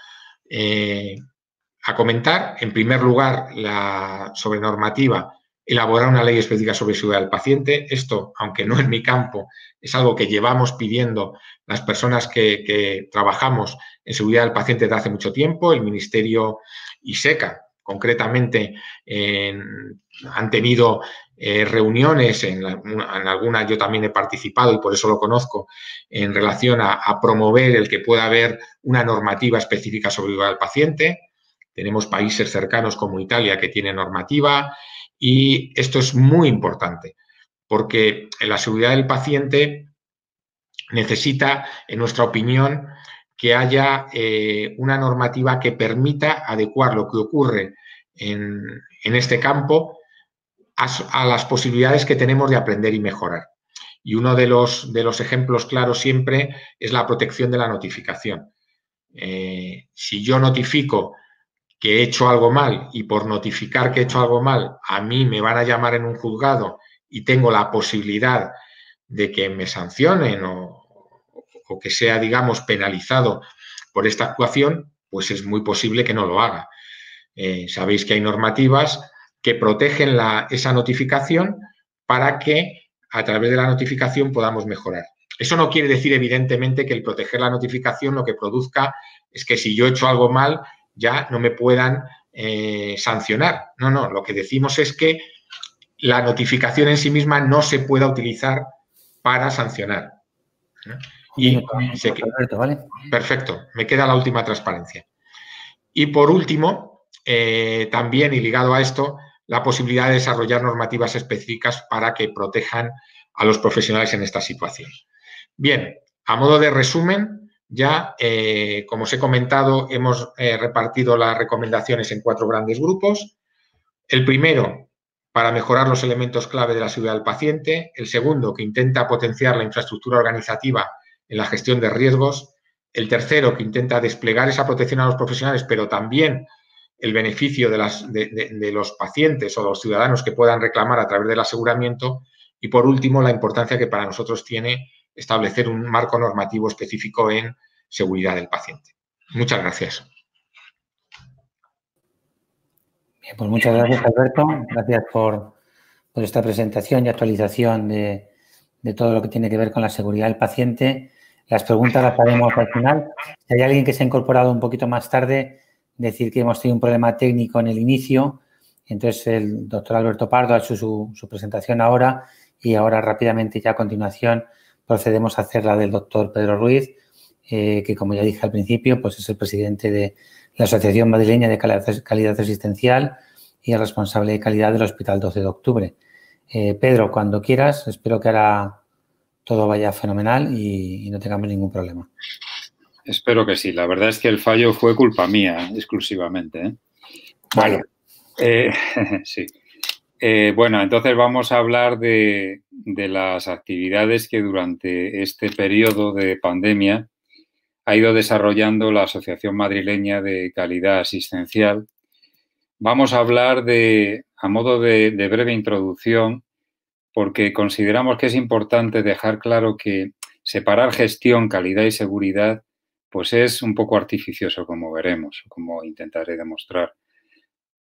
a comentar. En primer lugar, sobre normativa, elaborar una ley específica sobre seguridad del paciente. Esto, aunque no es mi campo, es algo que llevamos pidiendo las personas que trabajamos en seguridad del paciente desde hace mucho tiempo. El Ministerio y SECA, concretamente, han tenido reuniones, en algunas yo también he participado y por eso lo conozco, en relación a promover el que pueda haber una normativa específica sobre seguridad del paciente. Tenemos países cercanos como Italia que tienen normativa, y esto es muy importante porque la seguridad del paciente necesita, en nuestra opinión, que haya una normativa que permita adecuar lo que ocurre en este campo a las posibilidades que tenemos de aprender y mejorar. Y uno de los ejemplos claros siempre es la protección de la notificación. Si yo notifico que he hecho algo mal y por notificar que he hecho algo mal a mí me van a llamar en un juzgado y tengo la posibilidad de que me sancionen o que sea, digamos, penalizado por esta actuación, pues es muy posible que no lo haga. Sabéis que hay normativas que protegen esa notificación para que a través de la notificación podamos mejorar. Eso no quiere decir, evidentemente, que el proteger la notificación lo que produzca es que si yo he hecho algo mal ya no me puedan sancionar. No, lo que decimos es que la notificación en sí misma no se pueda utilizar para sancionar. Alberto, ¿vale? Perfecto, me queda la última transparencia. Y por último, también y ligado a esto, la posibilidad de desarrollar normativas específicas para que protejan a los profesionales en esta situación. Bien, a modo de resumen, ya, como os he comentado, hemos repartido las recomendaciones en 4 grandes grupos. El primero, para mejorar los elementos clave de la seguridad del paciente. El segundo, que intenta potenciar la infraestructura organizativa en la gestión de riesgos. El tercero, que intenta desplegar esa protección a los profesionales, pero también el beneficio de los pacientes o los ciudadanos que puedan reclamar a través del aseguramiento. Y, por último, la importancia que para nosotros tiene establecer un marco normativo específico en seguridad del paciente. Muchas gracias. Bien, pues muchas gracias, Alberto. Gracias por esta presentación y actualización de todo lo que tiene que ver con la seguridad del paciente. Las preguntas las haremos al final. Si hay alguien que se ha incorporado un poquito más tarde, decir que hemos tenido un problema técnico en el inicio. Entonces, el doctor Alberto Pardo ha hecho su presentación ahora y ahora rápidamente ya a continuación procedemos a hacer la del doctor Pedro Ruiz, que como ya dije al principio, pues es el presidente de la Asociación Madrileña de Calidad Asistencial y el responsable de calidad del Hospital 12 de Octubre. Pedro, cuando quieras, espero que ahora todo vaya fenomenal y no tengamos ningún problema. Espero que sí. La verdad es que el fallo fue culpa mía exclusivamente, ¿eh? Bueno, sí. Bueno, entonces vamos a hablar de las actividades que durante este periodo de pandemia ha ido desarrollando la Asociación Madrileña de Calidad Asistencial. Vamos a hablar a modo de breve introducción, porque consideramos que es importante dejar claro que separar gestión, calidad y seguridad, pues es un poco artificioso, como veremos, como intentaré demostrar.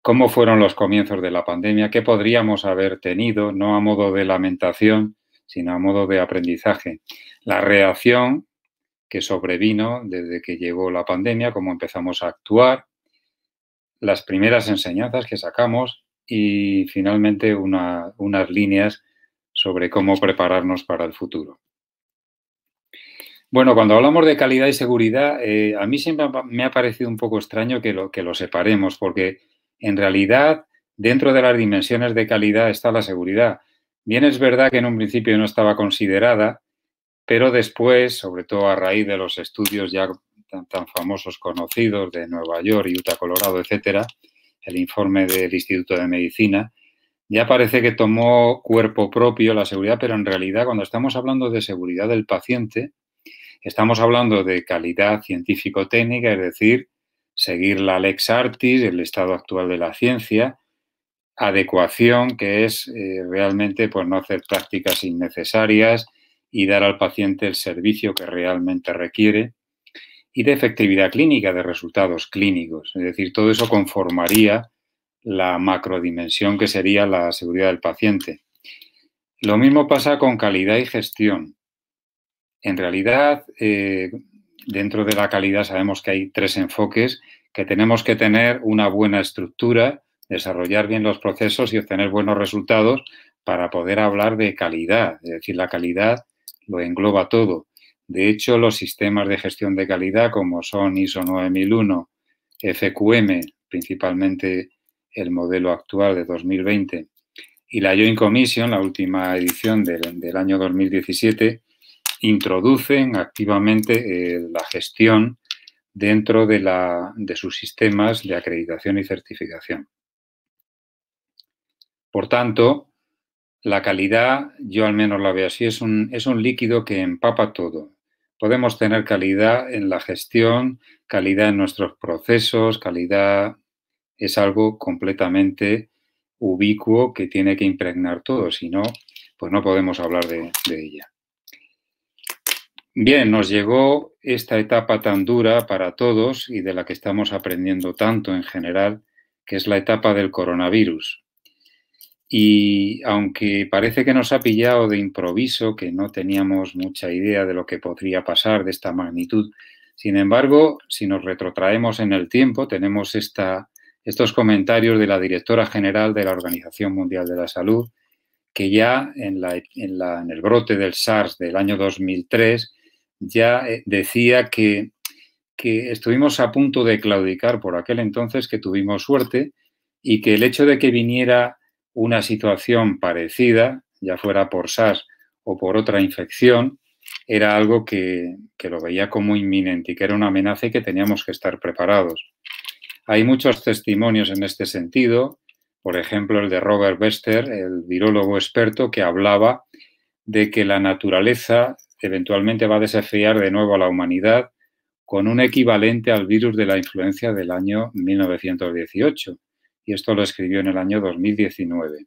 ¿Cómo fueron los comienzos de la pandemia? ¿Qué podríamos haber tenido? No a modo de lamentación, sino a modo de aprendizaje. La reacción que sobrevino desde que llegó la pandemia, cómo empezamos a actuar, las primeras enseñanzas que sacamos y finalmente unas líneas sobre cómo prepararnos para el futuro. Bueno, cuando hablamos de calidad y seguridad, a mí siempre me ha parecido un poco extraño que lo separemos, porque en realidad dentro de las dimensiones de calidad está la seguridad. Bien es verdad que en un principio no estaba considerada, pero después, sobre todo a raíz de los estudios ya tan famosos conocidos de Nueva York, Utah, Colorado, etcétera, el informe del Instituto de Medicina, ya parece que tomó cuerpo propio la seguridad, pero en realidad cuando estamos hablando de seguridad del paciente, estamos hablando de calidad científico-técnica, es decir, seguir la lex artis, el estado actual de la ciencia, adecuación, que es realmente pues, no hacer prácticas innecesarias y dar al paciente el servicio que realmente requiere, y de efectividad clínica, de resultados clínicos. Es decir, todo eso conformaría la macrodimensión que sería la seguridad del paciente. Lo mismo pasa con calidad y gestión. En realidad, dentro de la calidad sabemos que hay tres enfoques, que tenemos que tener una buena estructura, desarrollar bien los procesos y obtener buenos resultados para poder hablar de calidad. Es decir, la calidad lo engloba todo. De hecho, los sistemas de gestión de calidad, como son ISO 9001, FQM, principalmente el modelo actual de 2020, y la Joint Commission, la última edición del año 2017, introducen activamente la gestión dentro de sus sistemas de acreditación y certificación. Por tanto, la calidad, yo al menos la veo así, es un líquido que empapa todo. Podemos tener calidad en la gestión, calidad en nuestros procesos, calidad es algo completamente ubicuo que tiene que impregnar todo, si no, pues no podemos hablar de ella. Bien, nos llegó esta etapa tan dura para todos y de la que estamos aprendiendo tanto en general, que es la etapa del coronavirus. Y aunque parece que nos ha pillado de improviso, que no teníamos mucha idea de lo que podría pasar de esta magnitud, sin embargo, si nos retrotraemos en el tiempo, tenemos estos comentarios de la directora general de la Organización Mundial de la Salud, que ya en el brote del SARS del año 2003 ya decía que estuvimos a punto de claudicar por aquel entonces, que tuvimos suerte y que el hecho de que viniera una situación parecida, ya fuera por SARS o por otra infección, era algo que lo veía como inminente y que era una amenaza y que teníamos que estar preparados. Hay muchos testimonios en este sentido. Por ejemplo, el de Robert Bester, el virólogo experto, que hablaba de que la naturaleza eventualmente va a desafiar de nuevo a la humanidad con un equivalente al virus de la influenza del año 1918. Y esto lo escribió en el año 2019.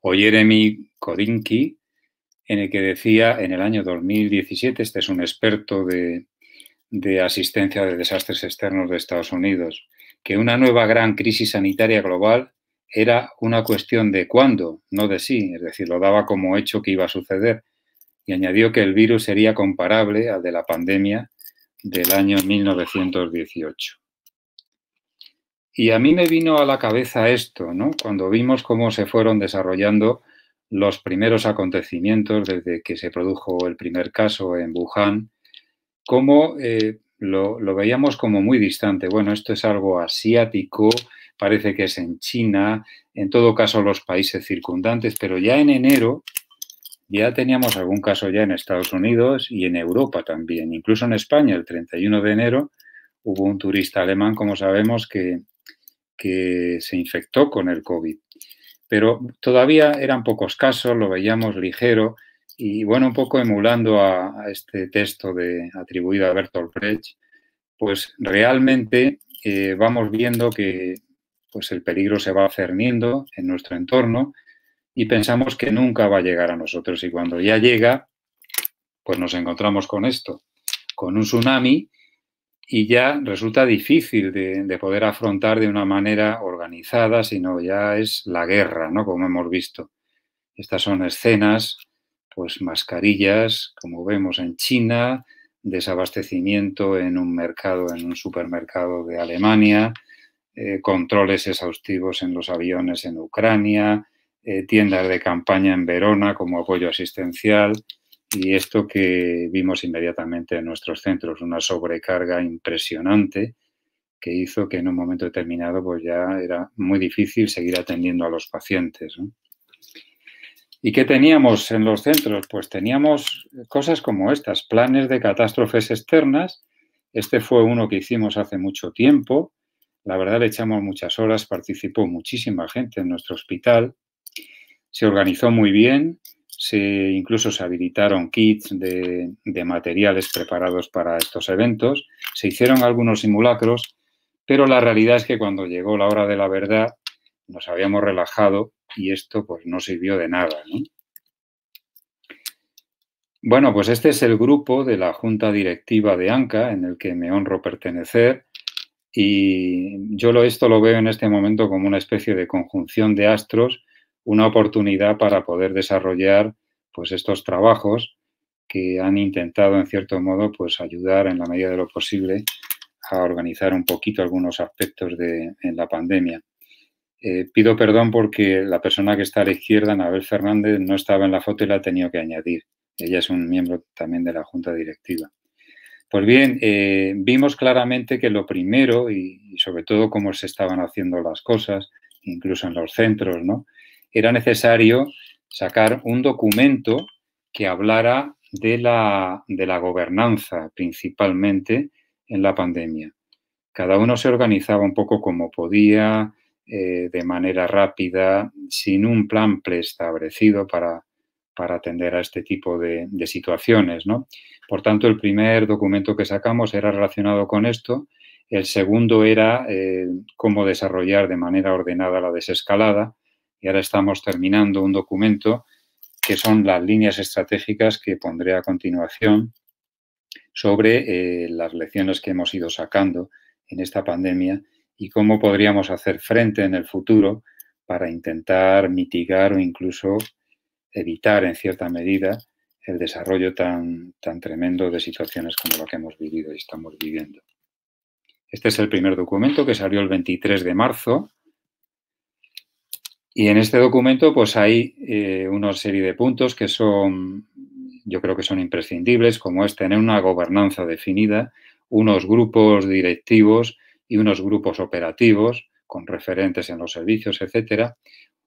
O Jeremy Kodinky, en el que decía en el año 2017, este es un experto de asistencia de desastres externos de Estados Unidos, que una nueva gran crisis sanitaria global era una cuestión de cuándo, no de sí, es decir, lo daba como hecho que iba a suceder, y añadió que el virus sería comparable al de la pandemia del año 1918. Y a mí me vino a la cabeza esto, ¿no? Cuando vimos cómo se fueron desarrollando los primeros acontecimientos desde que se produjo el primer caso en Wuhan, cómo lo veíamos como muy distante. Bueno, esto es algo asiático, parece que es en China, en todo caso los países circundantes, pero ya en enero ya teníamos algún caso ya en Estados Unidos y en Europa también. Incluso en España, el 31 de enero, hubo un turista alemán, como sabemos, que se infectó con el COVID. Pero todavía eran pocos casos, lo veíamos ligero y, bueno, un poco emulando a este texto atribuido a Bertolt Brecht, pues realmente vamos viendo que pues el peligro se va cerniendo en nuestro entorno y pensamos que nunca va a llegar a nosotros. Y cuando ya llega, pues nos encontramos con esto, con un tsunami, y ya resulta difícil de poder afrontar de una manera organizada, sino ya es la guerra, ¿no? Como hemos visto. Estas son escenas, pues mascarillas, como vemos en China, desabastecimiento en un mercado, en un supermercado de Alemania, controles exhaustivos en los aviones en Ucrania, tiendas de campaña en Verona como apoyo asistencial, y esto que vimos inmediatamente en nuestros centros, una sobrecarga impresionante que hizo que en un momento determinado pues ya era muy difícil seguir atendiendo a los pacientes, ¿no? ¿Y qué teníamos en los centros? Pues teníamos cosas como estas, planes de catástrofes externas. Este fue uno que hicimos hace mucho tiempo. La verdad, le echamos muchas horas, participó muchísima gente en nuestro hospital. Se organizó muy bien, incluso se habilitaron kits de materiales preparados para estos eventos. Se hicieron algunos simulacros, pero la realidad es que cuando llegó la hora de la verdad nos habíamos relajado y esto pues no sirvió de nada, ¿no? Bueno, pues este es el grupo de la Junta Directiva de ANCA en el que me honro pertenecer. Y yo esto lo veo en este momento como una especie de conjunción de astros, una oportunidad para poder desarrollar pues estos trabajos que han intentado, en cierto modo, pues ayudar en la medida de lo posible a organizar un poquito algunos aspectos en la pandemia. Pido perdón porque la persona que está a la izquierda, Anabel Fernández, no estaba en la foto y la he tenido que añadir. Ella es un miembro también de la Junta Directiva. Pues bien, vimos claramente que lo primero, y sobre todo cómo se estaban haciendo las cosas, incluso en los centros, ¿no? Era necesario sacar un documento que hablara de la gobernanza, principalmente en la pandemia. Cada uno se organizaba un poco como podía, de manera rápida, sin un plan preestablecido para atender a este tipo de situaciones, ¿no? Por tanto, el primer documento que sacamos era relacionado con esto. El segundo era cómo desarrollar de manera ordenada la desescalada. Y ahora estamos terminando un documento que son las líneas estratégicas que pondré a continuación sobre las lecciones que hemos ido sacando en esta pandemia y cómo podríamos hacer frente en el futuro para intentar mitigar o incluso evitar en cierta medida el desarrollo tan tremendo de situaciones como lo que hemos vivido y estamos viviendo. Este es el primer documento que salió el 23 de marzo y en este documento pues hay una serie de puntos que yo creo que son imprescindibles, como es tener una gobernanza definida, unos grupos directivos y unos grupos operativos con referentes en los servicios, etcétera,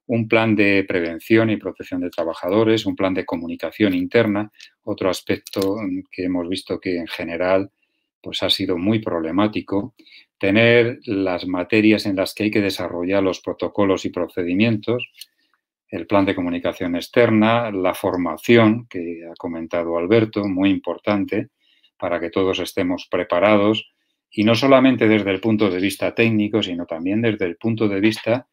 un plan de prevención y protección de trabajadores, un plan de comunicación interna, otro aspecto que hemos visto que en general pues ha sido muy problemático, tener las materias en las que hay que desarrollar los protocolos y procedimientos, el plan de comunicación externa, la formación, que ha comentado Alberto, muy importante, para que todos estemos preparados, y no solamente desde el punto de vista técnico, sino también desde el punto de vista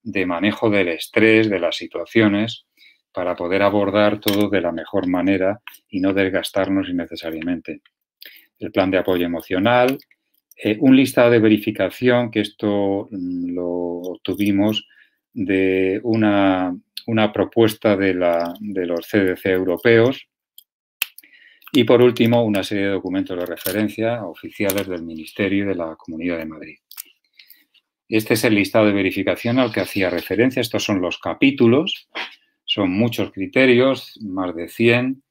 de manejo del estrés, de las situaciones, para poder abordar todo de la mejor manera y no desgastarnos innecesariamente. El plan de apoyo emocional, un listado de verificación, que esto lo tuvimos de una propuesta de los CDC europeos, y por último una serie de documentos de referencia oficiales del Ministerio y de la Comunidad de Madrid. Este es el listado de verificación al que hacía referencia. Estos son los capítulos, son muchos criterios, más de 100,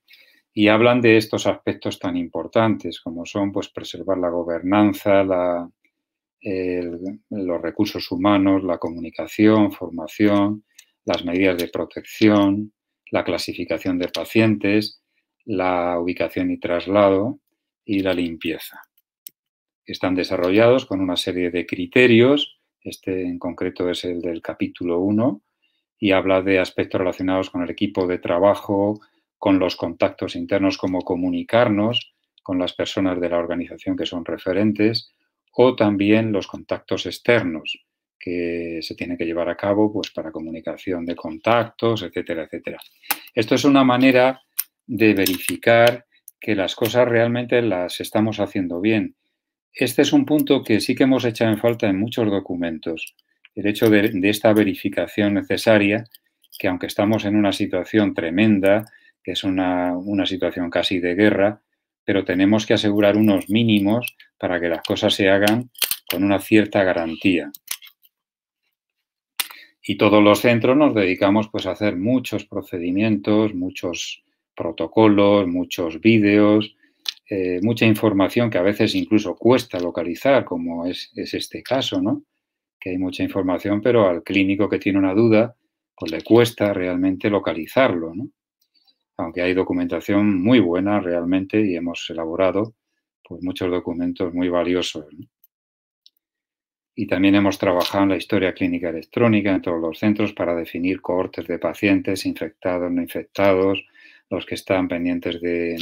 y hablan de estos aspectos tan importantes como son, pues, preservar la gobernanza, los recursos humanos, la comunicación, formación, las medidas de protección, la clasificación de pacientes, la ubicación y traslado y la limpieza. Están desarrollados con una serie de criterios. Este en concreto es el del capítulo 1 y habla de aspectos relacionados con el equipo de trabajo, con los contactos internos, cómo comunicarnos con las personas de la organización que son referentes, o también los contactos externos que se tienen que llevar a cabo, pues, para comunicación de contactos, etcétera, etcétera. Esto es una manera de verificar que las cosas realmente las estamos haciendo bien. Este es un punto que sí que hemos echado en falta en muchos documentos, el hecho de esta verificación necesaria, que aunque estamos en una situación tremenda, que es una situación casi de guerra, pero tenemos que asegurar unos mínimos para que las cosas se hagan con una cierta garantía. Y todos los centros nos dedicamos, pues, a hacer muchos procedimientos, muchos protocolos, muchos vídeos, mucha información que a veces incluso cuesta localizar, como es este caso, ¿no? Que hay mucha información, pero al clínico que tiene una duda, pues le cuesta realmente localizarlo, ¿no? Aunque hay documentación muy buena realmente y hemos elaborado, pues, muchos documentos muy valiosos, ¿no? Y también hemos trabajado en la historia clínica electrónica en todos los centros para definir cohortes de pacientes infectados, no infectados, los que están pendientes de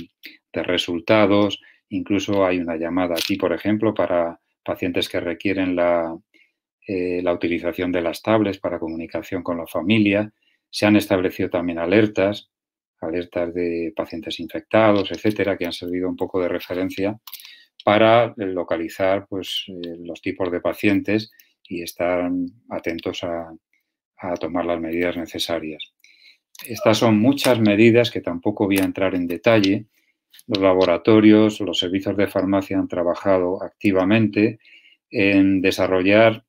resultados. Incluso hay una llamada aquí, por ejemplo, para pacientes que requieren la utilización de las tablets para comunicación con la familia. Se han establecido también alertas de pacientes infectados, etcétera, que han servido un poco de referencia para localizar, pues, los tipos de pacientes y estar atentos a tomar las medidas necesarias. Estas son muchas medidas que tampoco voy a entrar en detalle. Los laboratorios, los servicios de farmacia han trabajado activamente en desarrollar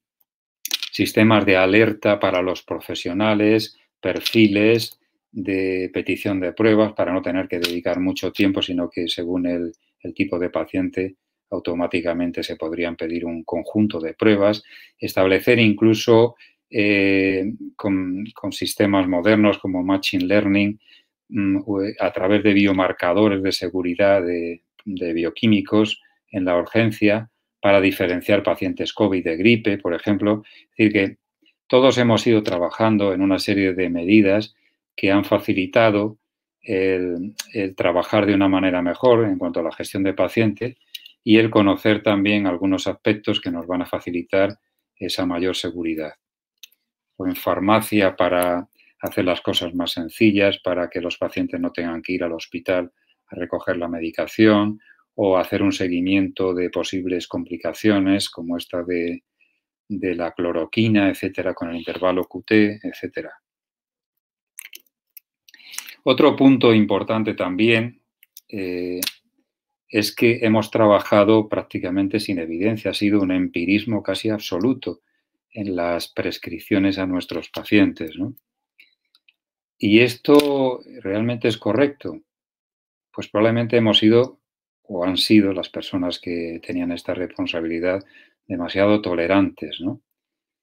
sistemas de alerta para los profesionales, perfiles de petición de pruebas para no tener que dedicar mucho tiempo, sino que según el tipo de paciente automáticamente se podrían pedir un conjunto de pruebas, establecer incluso con sistemas modernos como Machine Learning, a través de biomarcadores de seguridad de bioquímicos en la urgencia para diferenciar pacientes COVID de gripe, por ejemplo. Es decir, que todos hemos ido trabajando en una serie de medidas que han facilitado el trabajar de una manera mejor en cuanto a la gestión de pacientes y el conocer también algunos aspectos que nos van a facilitar esa mayor seguridad. O en farmacia para hacer las cosas más sencillas, para que los pacientes no tengan que ir al hospital a recoger la medicación, o hacer un seguimiento de posibles complicaciones como esta de la cloroquina, etcétera, con el intervalo QT, etcétera. Otro punto importante también es que hemos trabajado prácticamente sin evidencia, ha sido un empirismo casi absoluto en las prescripciones a nuestros pacientes, ¿no? ¿Y esto realmente es correcto? Pues probablemente hemos sido o han sido las personas que tenían esta responsabilidad demasiado tolerantes, ¿no?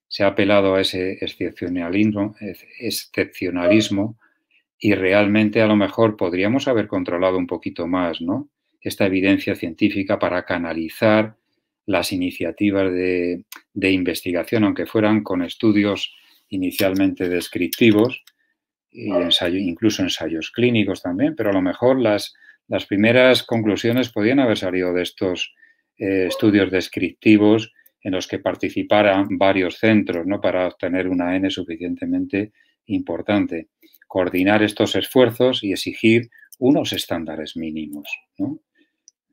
Se ha apelado a ese excepcionalismo y realmente a lo mejor podríamos haber controlado un poquito más, ¿no?, esta evidencia científica para canalizar las iniciativas de investigación, aunque fueran con estudios inicialmente descriptivos, y incluso ensayos clínicos también, pero a lo mejor las primeras conclusiones podían haber salido de estos estudios descriptivos en los que participaran varios centros, ¿no?, para obtener una N suficientemente importante. Coordinar estos esfuerzos y exigir unos estándares mínimos, ¿no?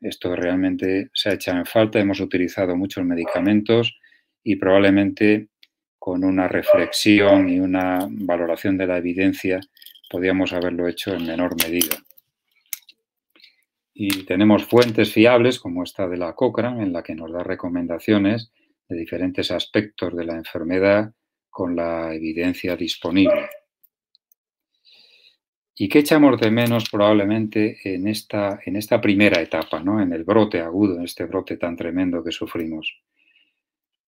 Esto realmente se ha echado en falta. Hemos utilizado muchos medicamentos y probablemente con una reflexión y una valoración de la evidencia podríamos haberlo hecho en menor medida. Y tenemos fuentes fiables como esta de la Cochrane, en la que nos da recomendaciones de diferentes aspectos de la enfermedad con la evidencia disponible. ¿Y qué echamos de menos probablemente en esta primera etapa, ¿no?, en el brote agudo, en este brote tan tremendo que sufrimos?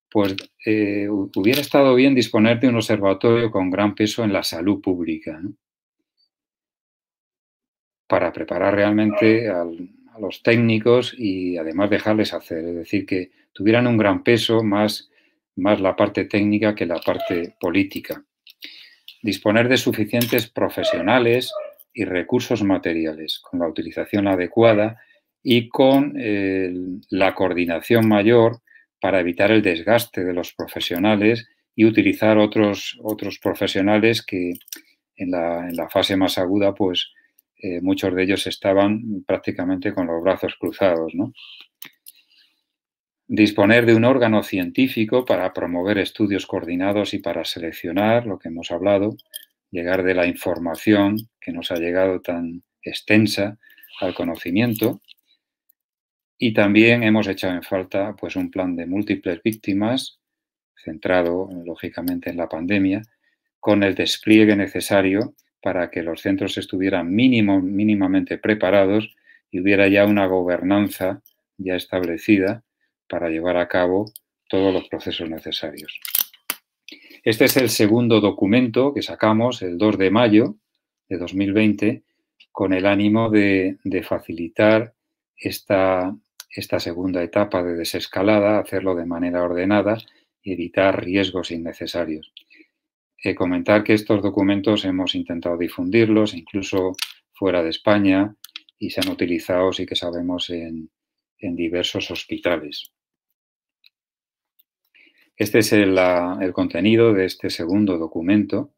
Pues hubiera estado bien disponer de un observatorio con gran peso en la salud pública, ¿no?, para preparar realmente a los técnicos y además dejarles hacer, es decir, que tuvieran un gran peso, más la parte técnica que la parte política. Disponer de suficientes profesionales y recursos materiales, con la utilización adecuada y con la coordinación mayor para evitar el desgaste de los profesionales y utilizar otros profesionales que en la fase más aguda, pues muchos de ellos estaban prácticamente con los brazos cruzados, ¿no? Disponer de un órgano científico para promover estudios coordinados y para seleccionar, lo que hemos hablado, llegar de la información que nos ha llegado tan extensa al conocimiento. Y también hemos echado en falta, pues, un plan de múltiples víctimas, centrado lógicamente en la pandemia, con el despliegue necesario para que los centros estuvieran mínimamente preparados y hubiera ya una gobernanza ya establecida para llevar a cabo todos los procesos necesarios. Este es el segundo documento que sacamos el 2 de mayo de 2020 con el ánimo de facilitar esta segunda etapa de desescalada, hacerlo de manera ordenada y evitar riesgos innecesarios. Comentar que estos documentos hemos intentado difundirlos incluso fuera de España y se han utilizado, sí que sabemos, en diversos hospitales. Este es el contenido de este segundo documento,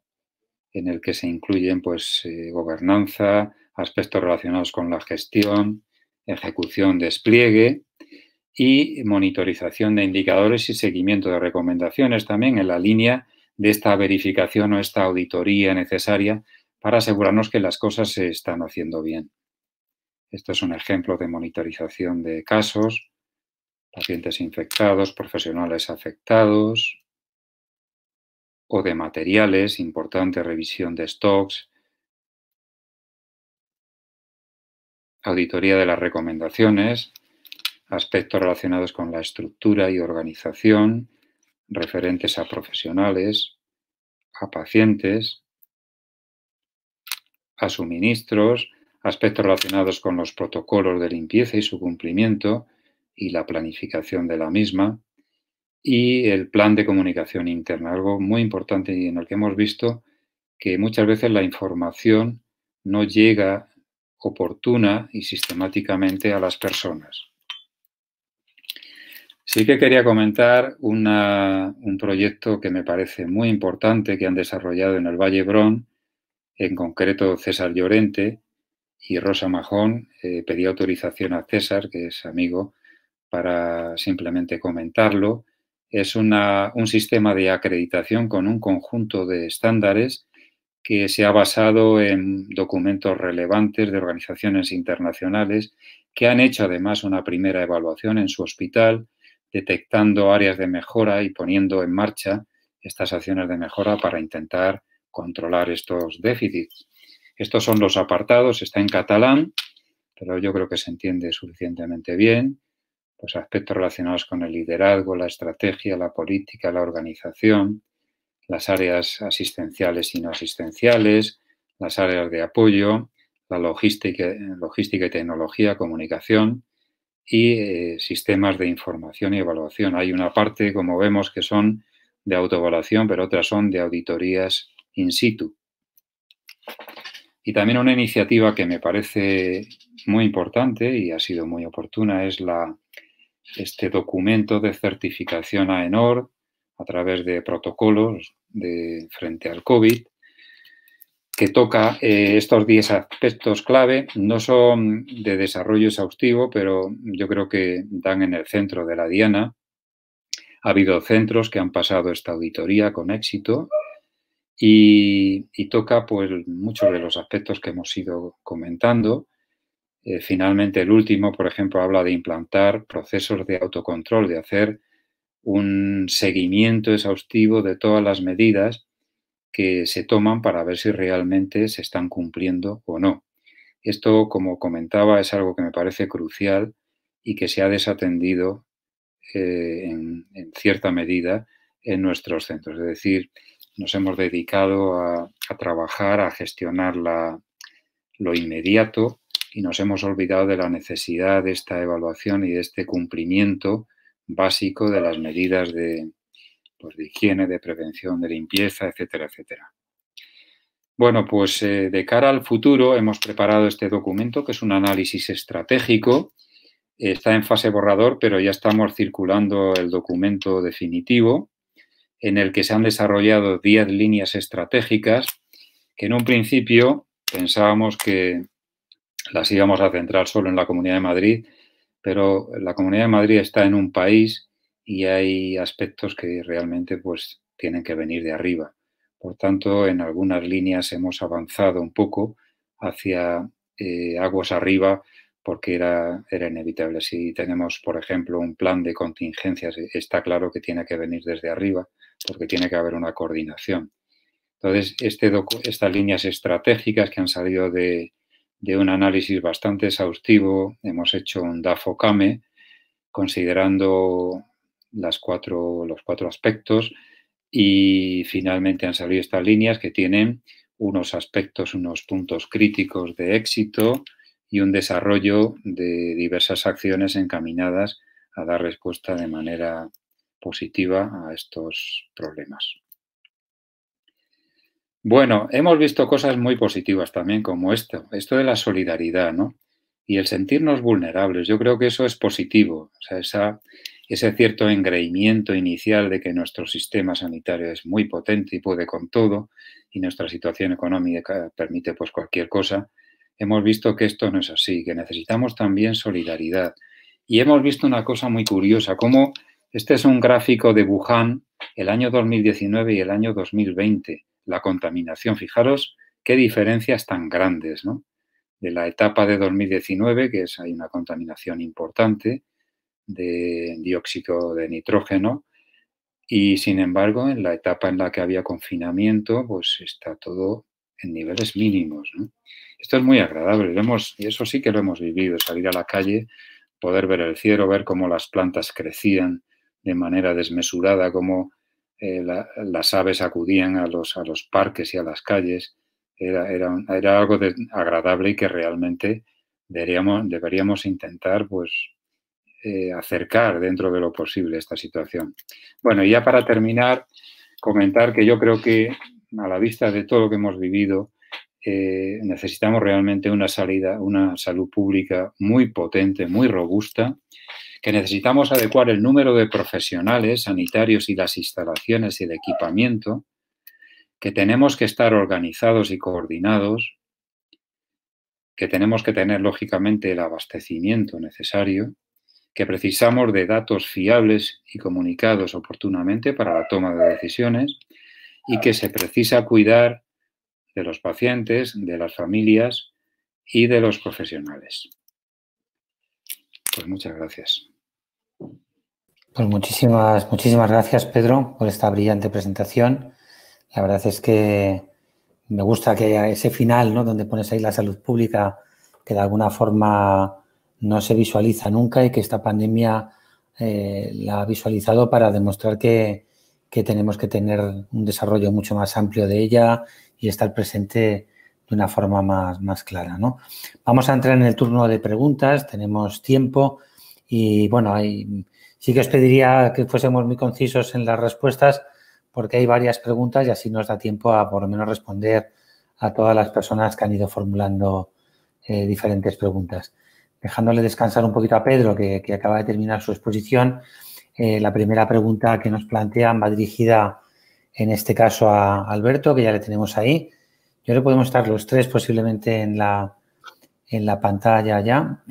en el que se incluyen, pues, gobernanza, aspectos relacionados con la gestión, ejecución, despliegue y monitorización de indicadores y seguimiento de recomendaciones, también en la línea de esta verificación o esta auditoría necesaria para asegurarnos que las cosas se están haciendo bien. Esto es un ejemplo de monitorización de casos, pacientes infectados, profesionales afectados, o de materiales, importante revisión de stocks, auditoría de las recomendaciones, aspectos relacionados con la estructura y organización, referentes a profesionales, a pacientes, a suministros, aspectos relacionados con los protocolos de limpieza y su cumplimiento y la planificación de la misma, y el plan de comunicación interna, algo muy importante y en el que hemos visto que muchas veces la información no llega oportuna y sistemáticamente a las personas. Sí que quería comentar un proyecto que me parece muy importante que han desarrollado en el Vall d'Hebron, en concreto César Llorente y Rosa Majón. Pedí autorización a César, que es amigo, para simplemente comentarlo. Es un sistema de acreditación con un conjunto de estándares que se ha basado en documentos relevantes de organizaciones internacionales que han hecho además una primera evaluación en su hospital, detectando áreas de mejora y poniendo en marcha estas acciones de mejora para intentar controlar estos déficits. Estos son los apartados, está en catalán, pero yo creo que se entiende suficientemente bien. Pues aspectos relacionados con el liderazgo, la estrategia, la política, la organización, las áreas asistenciales y no asistenciales, las áreas de apoyo, la logística y tecnología, comunicación, y sistemas de información y evaluación. Hay una parte, como vemos, que son de autoevaluación, pero otras son de auditorías in situ. Y también una iniciativa que me parece muy importante y ha sido muy oportuna es este documento de certificación AENOR a través de protocolos frente al COVID, que toca estos 10 aspectos clave. No son de desarrollo exhaustivo, pero yo creo que dan en el centro de la diana. Ha habido centros que han pasado esta auditoría con éxito y toca pues muchos de los aspectos que hemos ido comentando. Finalmente, el último, por ejemplo, habla de implantar procesos de autocontrol, de hacer un seguimiento exhaustivo de todas las medidas que se toman para ver si realmente se están cumpliendo o no. Esto, como comentaba, es algo que me parece crucial y que se ha desatendido en cierta medida en nuestros centros. Es decir, nos hemos dedicado a trabajar, a gestionar lo inmediato y nos hemos olvidado de la necesidad de esta evaluación y de este cumplimiento básico de las medidas de higiene, de prevención, de limpieza, etcétera, etcétera. Bueno, pues de cara al futuro hemos preparado este documento, que es un análisis estratégico. Está en fase borrador, pero ya estamos circulando el documento definitivo, en el que se han desarrollado 10 líneas estratégicas que en un principio pensábamos que las íbamos a centrar solo en la Comunidad de Madrid, pero la Comunidad de Madrid está en un país y hay aspectos que realmente pues tienen que venir de arriba. Por tanto, en algunas líneas hemos avanzado un poco hacia aguas arriba porque era inevitable. Si tenemos, por ejemplo, un plan de contingencias, está claro que tiene que venir desde arriba porque tiene que haber una coordinación. Entonces, estas líneas estratégicas que han salido de un análisis bastante exhaustivo, hemos hecho un DAFO-CAME considerando los cuatro aspectos y finalmente han salido estas líneas que tienen unos aspectos, unos puntos críticos de éxito y un desarrollo de diversas acciones encaminadas a dar respuesta de manera positiva a estos problemas. Bueno, hemos visto cosas muy positivas también como esto de la solidaridad, ¿no? Y el sentirnos vulnerables. Yo creo que eso es positivo. O sea, ese cierto engreimiento inicial de que nuestro sistema sanitario es muy potente y puede con todo y nuestra situación económica permite pues cualquier cosa. Hemos visto que esto no es así, que necesitamos también solidaridad. Y hemos visto una cosa muy curiosa, como este es un gráfico de Wuhan, el año 2019 y el año 2020. La contaminación, fijaros qué diferencias tan grandes, ¿no? De la etapa de 2019, que hay una contaminación importante de dióxido de nitrógeno, y sin embargo, en la etapa en la que había confinamiento, pues está todo en niveles mínimos, ¿no? Esto es muy agradable, y eso sí que lo hemos vivido, salir a la calle, poder ver el cielo, ver cómo las plantas crecían de manera desmesurada, cómo las aves acudían a los parques y a las calles. Era algo agradable y que realmente deberíamos intentar pues, acercar dentro de lo posible esta situación. Bueno, y ya para terminar, comentar que yo creo que a la vista de todo lo que hemos vivido, necesitamos realmente una salud pública muy potente, muy robusta, que necesitamos adecuar el número de profesionales sanitarios y las instalaciones y el equipamiento, que tenemos que estar organizados y coordinados, que tenemos que tener, lógicamente, el abastecimiento necesario, que precisamos de datos fiables y comunicados oportunamente para la toma de decisiones y que se precisa cuidar de los pacientes, de las familias y de los profesionales. Pues muchas gracias. Pues muchísimas gracias, Pedro, por esta brillante presentación. La verdad es que me gusta que haya ese final, ¿no?, donde pones ahí la salud pública, que de alguna forma no se visualiza nunca y que esta pandemia la ha visualizado para demostrar que tenemos que tener un desarrollo mucho más amplio de ella y estar presente de una forma más clara, ¿no? Vamos a entrar en el turno de preguntas, tenemos tiempo Y bueno, sí que os pediría que fuésemos muy concisos en las respuestas porque hay varias preguntas y así nos da tiempo a por lo menos responder a todas las personas que han ido formulando diferentes preguntas. Dejándole descansar un poquito a Pedro, que acaba de terminar su exposición, la primera pregunta que nos plantean va dirigida en este caso a Alberto, que ya le tenemos ahí. Yo le podemos estar los tres posiblemente en la pantalla ya.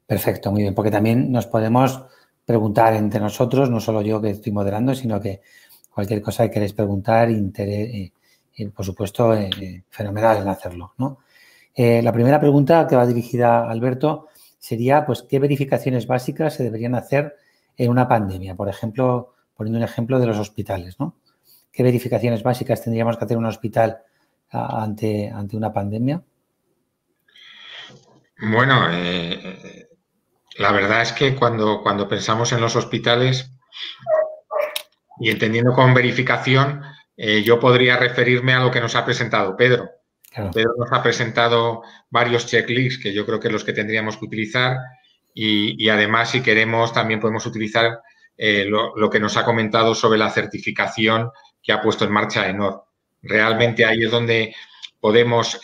Perfecto, muy bien, porque también nos podemos preguntar entre nosotros, no solo yo que estoy moderando, sino que cualquier cosa que queréis preguntar, por supuesto, fenomenal en hacerlo, ¿no? La primera pregunta que va dirigida a Alberto sería, pues, ¿qué verificaciones básicas se deberían hacer en una pandemia? Por ejemplo, poniendo un ejemplo de los hospitales, ¿no? ¿Qué verificaciones básicas tendríamos que hacer en un hospital ante una pandemia? Bueno, la verdad es que cuando pensamos en los hospitales y entendiendo con verificación, yo podría referirme a lo que nos ha presentado Pedro. Claro. Pedro nos ha presentado varios checklists que yo creo que es los que tendríamos que utilizar y además, si queremos, también podemos utilizar lo que nos ha comentado sobre la certificación que ha puesto en marcha ENOR. Realmente ahí es donde podemos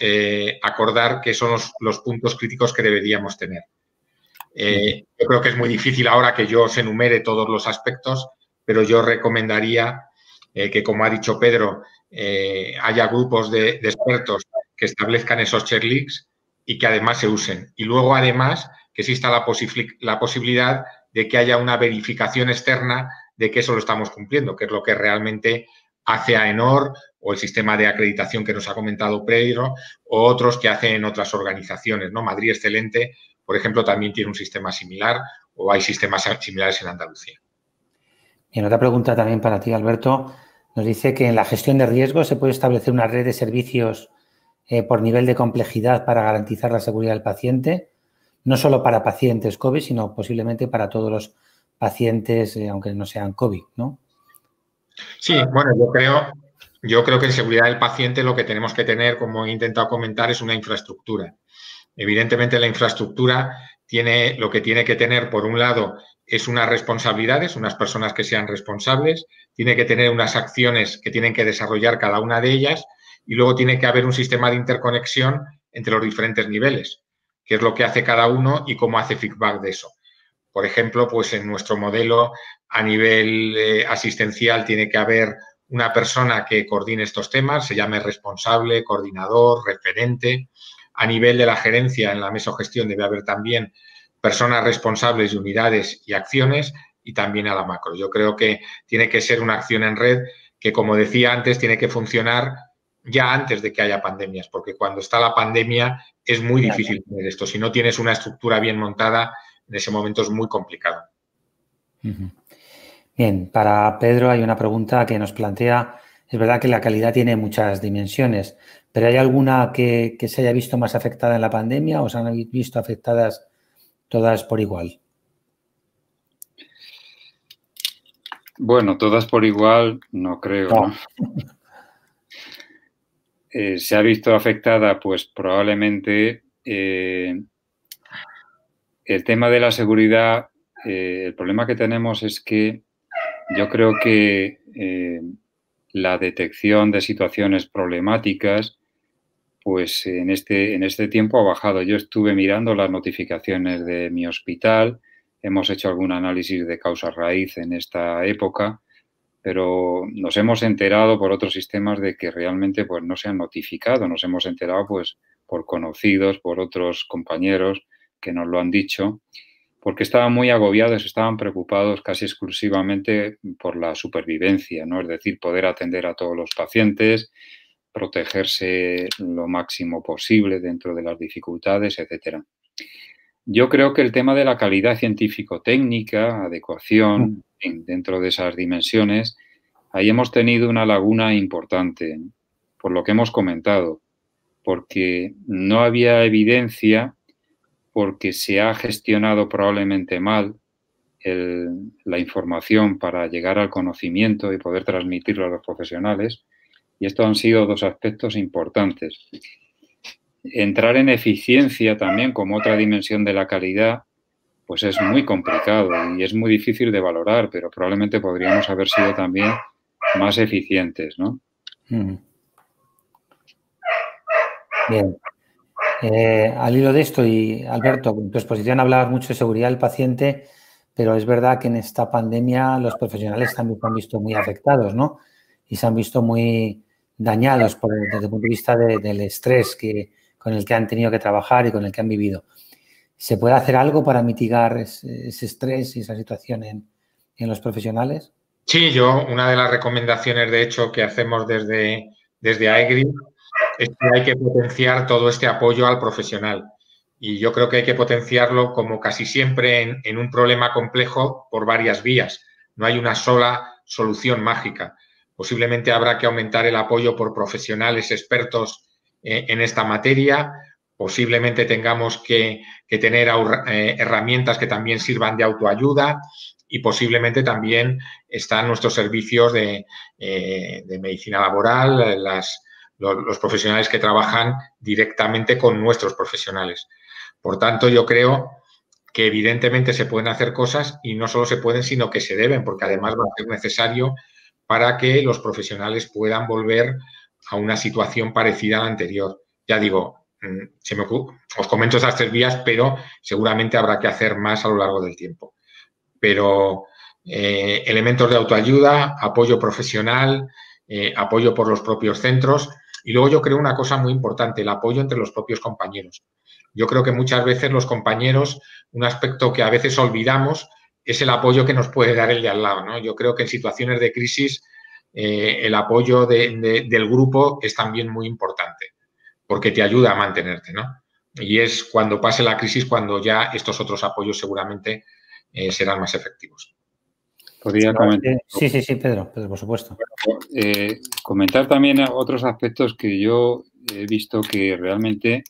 acordar qué son los puntos críticos que deberíamos tener. Yo creo que es muy difícil ahora que yo os enumere todos los aspectos, pero yo recomendaría que, como ha dicho Pedro, haya grupos de expertos que establezcan esos checklists y que además se usen. Y luego, además, que exista la posibilidad de que haya una verificación externa de que eso lo estamos cumpliendo, que es lo que realmente hace AENOR o el sistema de acreditación que nos ha comentado Pedro o otros que hacen otras organizaciones, ¿no? Madrid Excelente, por ejemplo, también tiene un sistema similar o hay sistemas similares en Andalucía. Y en otra pregunta también para ti, Alberto, nos dice que en la gestión de riesgos se puede establecer una red de servicios por nivel de complejidad para garantizar la seguridad del paciente, no solo para pacientes COVID, sino posiblemente para todos los pacientes, aunque no sean COVID, ¿no? Sí, bueno, yo creo que en seguridad del paciente lo que tenemos que tener, como he intentado comentar, es una infraestructura. Evidentemente, la infraestructura lo que tiene que tener, por un lado, es unas responsabilidades, unas personas que sean responsables, tiene que tener unas acciones que tienen que desarrollar cada una de ellas y luego tiene que haber un sistema de interconexión entre los diferentes niveles, qué es lo que hace cada uno y cómo hace feedback de eso. Por ejemplo, pues en nuestro modelo a nivel asistencial tiene que haber una persona que coordine estos temas, se llame responsable, coordinador, referente. A nivel de la gerencia, en la mesogestión debe haber también personas responsables de unidades y acciones y también a la macro. Yo creo que tiene que ser una acción en red que, como decía antes, tiene que funcionar ya antes de que haya pandemias, porque cuando está la pandemia es muy difícil tener esto. Si no tienes una estructura bien montada, en ese momento es muy complicado. Bien, para Pedro hay una pregunta que nos plantea, es verdad que la calidad tiene muchas dimensiones, pero ¿hay alguna que se haya visto más afectada en la pandemia o se han visto afectadas todas por igual? Bueno, todas por igual no creo, ¿no? Se ha visto afectada, pues probablemente el tema de la seguridad. El problema que tenemos es que yo creo que la detección de situaciones problemáticas, pues en este tiempo ha bajado. Yo estuve mirando las notificaciones de mi hospital, hemos hecho algún análisis de causa raíz en esta época, pero nos hemos enterado por otros sistemas de que realmente pues no se han notificado. Nos hemos enterado pues por conocidos, por otros compañeros que nos lo han dicho, porque estaban muy agobiados, estaban preocupados casi exclusivamente por la supervivencia, ¿no? Es decir, poder atender a todos los pacientes, protegerse lo máximo posible dentro de las dificultades, etcétera. Yo creo que el tema de la calidad científico-técnica, adecuación, dentro de esas dimensiones, ahí hemos tenido una laguna importante, por lo que hemos comentado, porque no había evidencia, porque se ha gestionado probablemente mal la información para llegar al conocimiento y poder transmitirlo a los profesionales, y estos han sido dos aspectos importantes. Entrar en eficiencia también como otra dimensión de la calidad, pues es muy complicado y es muy difícil de valorar, pero probablemente podríamos haber sido también más eficientes, ¿no? Bien. Al hilo de esto, y Alberto, en tu exposición hablabas mucho de seguridad del paciente, pero es verdad que en esta pandemia los profesionales también se han visto muy afectados, ¿no? Y se han visto muy dañados desde el punto de vista del estrés con el que han tenido que trabajar y con el que han vivido. ¿Se puede hacer algo para mitigar ese estrés y esa situación en los profesionales? Sí, una de las recomendaciones, de hecho, que hacemos desde AEGRI es que hay que potenciar todo este apoyo al profesional. Y yo creo que hay que potenciarlo, como casi siempre en un problema complejo, por varias vías. No hay una sola solución mágica. Posiblemente habrá que aumentar el apoyo por profesionales expertos en esta materia. Posiblemente tengamos que tener herramientas que también sirvan de autoayuda, y posiblemente también están nuestros servicios de medicina laboral, los profesionales que trabajan directamente con nuestros profesionales. Por tanto, yo creo que evidentemente se pueden hacer cosas, y no solo se pueden, sino que se deben, porque además va a ser necesario para que los profesionales puedan volver a una situación parecida a la anterior. Ya digo, os comento esas 3 vías, pero seguramente habrá que hacer más a lo largo del tiempo. Pero elementos de autoayuda, apoyo profesional, apoyo por los propios centros, y luego yo creo una cosa muy importante, el apoyo entre los propios compañeros. Yo creo que muchas veces los compañeros, un aspecto que a veces olvidamos es el apoyo que nos puede dar el de al lado, ¿no? Yo creo que en situaciones de crisis el apoyo del grupo es también muy importante, porque te ayuda a mantenerte, ¿no? Y es cuando pase la crisis cuando ya estos otros apoyos seguramente serán más efectivos. Podría comentar. Sí, Pedro, por supuesto. Comentar también otros aspectos que yo he visto que realmente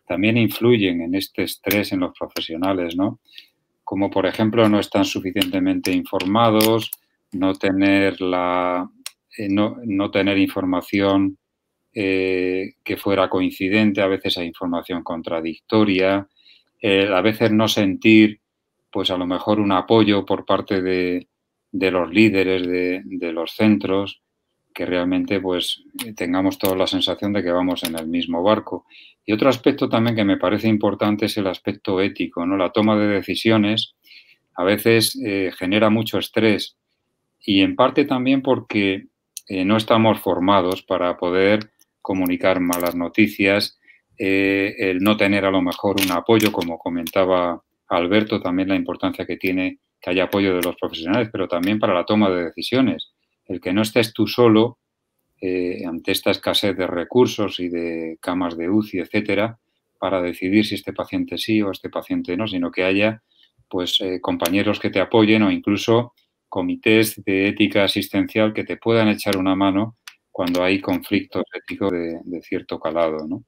también influyen en este estrés en los profesionales, ¿no? Como, por ejemplo, no están suficientemente informados, no tener información que fuera coincidente, a veces hay información contradictoria, a veces no sentir, pues a lo mejor un apoyo por parte de los líderes de los centros, que realmente pues tengamos toda la sensación de que vamos en el mismo barco. Y otro aspecto también que me parece importante es el aspecto ético, ¿no? La toma de decisiones a veces genera mucho estrés, y en parte también porque no estamos formados para poder comunicar malas noticias, el no tener a lo mejor un apoyo, como comentaba Alberto, también la importancia que tiene que haya apoyo de los profesionales, pero también para la toma de decisiones. El que no estés tú solo ante esta escasez de recursos y de camas de UCI, etcétera, para decidir si este paciente sí o este paciente no, sino que haya pues compañeros que te apoyen, o incluso comités de ética asistencial que te puedan echar una mano cuando hay conflictos éticos de cierto calado, ¿no?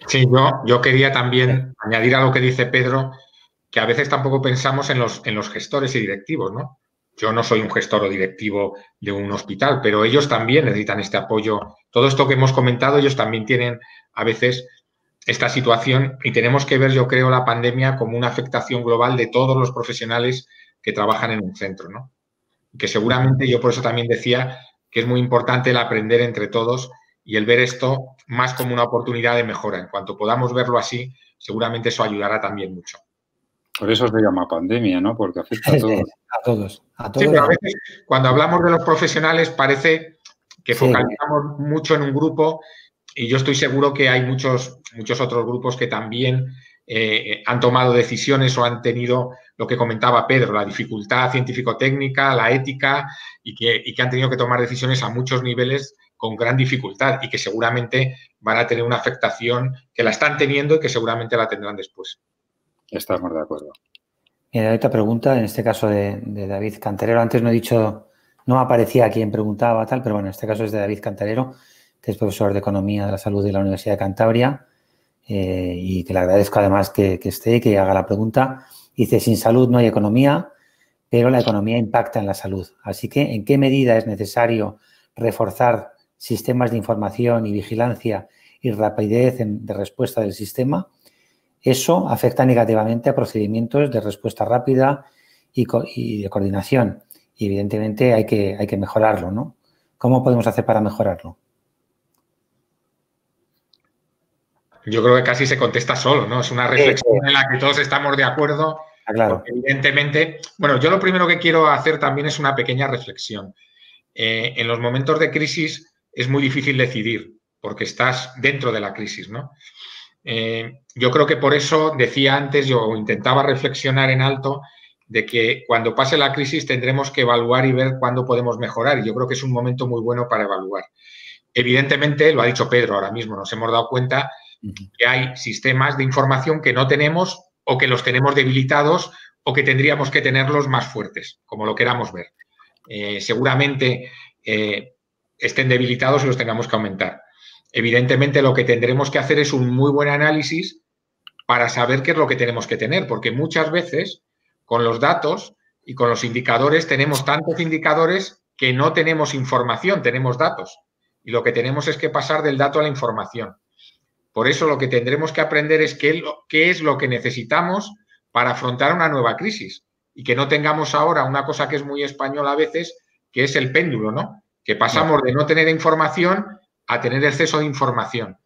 Sí, yo quería también añadir a lo que dice Pedro, que a veces tampoco pensamos en los gestores y directivos, ¿no? Yo no soy un gestor o directivo de un hospital, pero ellos también necesitan este apoyo. Todo esto que hemos comentado, ellos también tienen a veces esta situación, y tenemos que ver, yo creo, la pandemia como una afectación global de todos los profesionales que trabajan en un centro, ¿no? Que seguramente, yo por eso también decía que es muy importante el aprender entre todos y el ver esto más como una oportunidad de mejora. En cuanto podamos verlo así, seguramente eso ayudará también mucho. Por eso se llama pandemia, ¿no? Porque afecta a todos. A todos. Sí, pero a veces cuando hablamos de los profesionales parece que focalizamos mucho en un grupo, y yo estoy seguro que hay muchos otros grupos que también han tomado decisiones o han tenido lo que comentaba Pedro, la dificultad científico-técnica, la ética, y que han tenido que tomar decisiones a muchos niveles con gran dificultad, y que seguramente van a tener una afectación, que la están teniendo y que seguramente la tendrán después. Estamos de acuerdo. Mira, otra pregunta, en este caso de David Cantarero. Antes no he dicho, no aparecía quien preguntaba tal, pero bueno, en este caso es de David Cantarero, que es profesor de Economía de la Salud de la Universidad de Cantabria, y que le agradezco además que esté y que haga la pregunta. Dice, sin salud no hay economía, pero la economía impacta en la salud. Así que, ¿en qué medida es necesario reforzar sistemas de información y vigilancia y rapidez de respuesta del sistema? eso afecta negativamente a procedimientos de respuesta rápida y de coordinación. Y evidentemente hay que mejorarlo, ¿no? ¿Cómo podemos hacer para mejorarlo? Yo creo que casi se contesta solo, ¿no? Es una reflexión en la que todos estamos de acuerdo. Claro. Porque evidentemente, bueno, yo lo primero que quiero hacer también es una pequeña reflexión. En los momentos de crisis es muy difícil decidir, porque estás dentro de la crisis, ¿no? Yo creo que por eso decía antes, yo intentaba reflexionar en alto, de que cuando pase la crisis tendremos que evaluar y ver cuándo podemos mejorar. Y yo creo que es un momento muy bueno para evaluar. Evidentemente, lo ha dicho Pedro ahora mismo, nos hemos dado cuenta que hay sistemas de información que no tenemos o que los tenemos debilitados o que tendríamos que tenerlos más fuertes, como lo queramos ver. Seguramente estén debilitados y los tengamos que aumentar. Evidentemente, lo que tendremos que hacer es un muy buen análisis para saber qué es lo que tenemos que tener, porque muchas veces con los datos y con los indicadores tenemos tantos indicadores que no tenemos información, tenemos datos. Y lo que tenemos es que pasar del dato a la información. Por eso lo que tendremos que aprender es qué es lo que necesitamos para afrontar una nueva crisis y que no tengamos ahora una cosa que es muy española a veces, que es el péndulo, ¿no? Que pasamos de no tener información a tener exceso de información.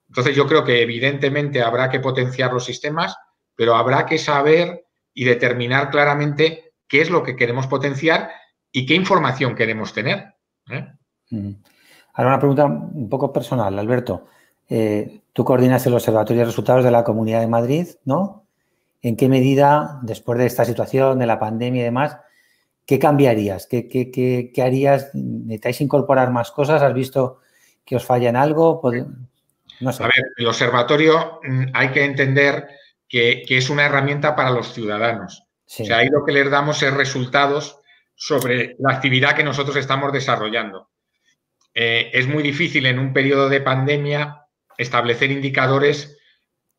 Entonces yo creo que evidentemente habrá que potenciar los sistemas, pero habrá que saber y determinar claramente qué es lo que queremos potenciar y qué información queremos tener. Ahora una pregunta un poco personal, Alberto. Tú coordinas el Observatorio de Resultados de la Comunidad de Madrid, ¿no? ¿En qué medida, después de esta situación, de la pandemia y demás, qué cambiarías? ¿Qué harías? ¿Necesitáis incorporar más cosas? ¿Has visto que os falla en algo? No sé. A ver, el observatorio hay que entender que es una herramienta para los ciudadanos. Sí. O sea, ahí lo que les damos es resultados sobre la actividad que nosotros estamos desarrollando. Es muy difícil en un periodo de pandemia establecer indicadores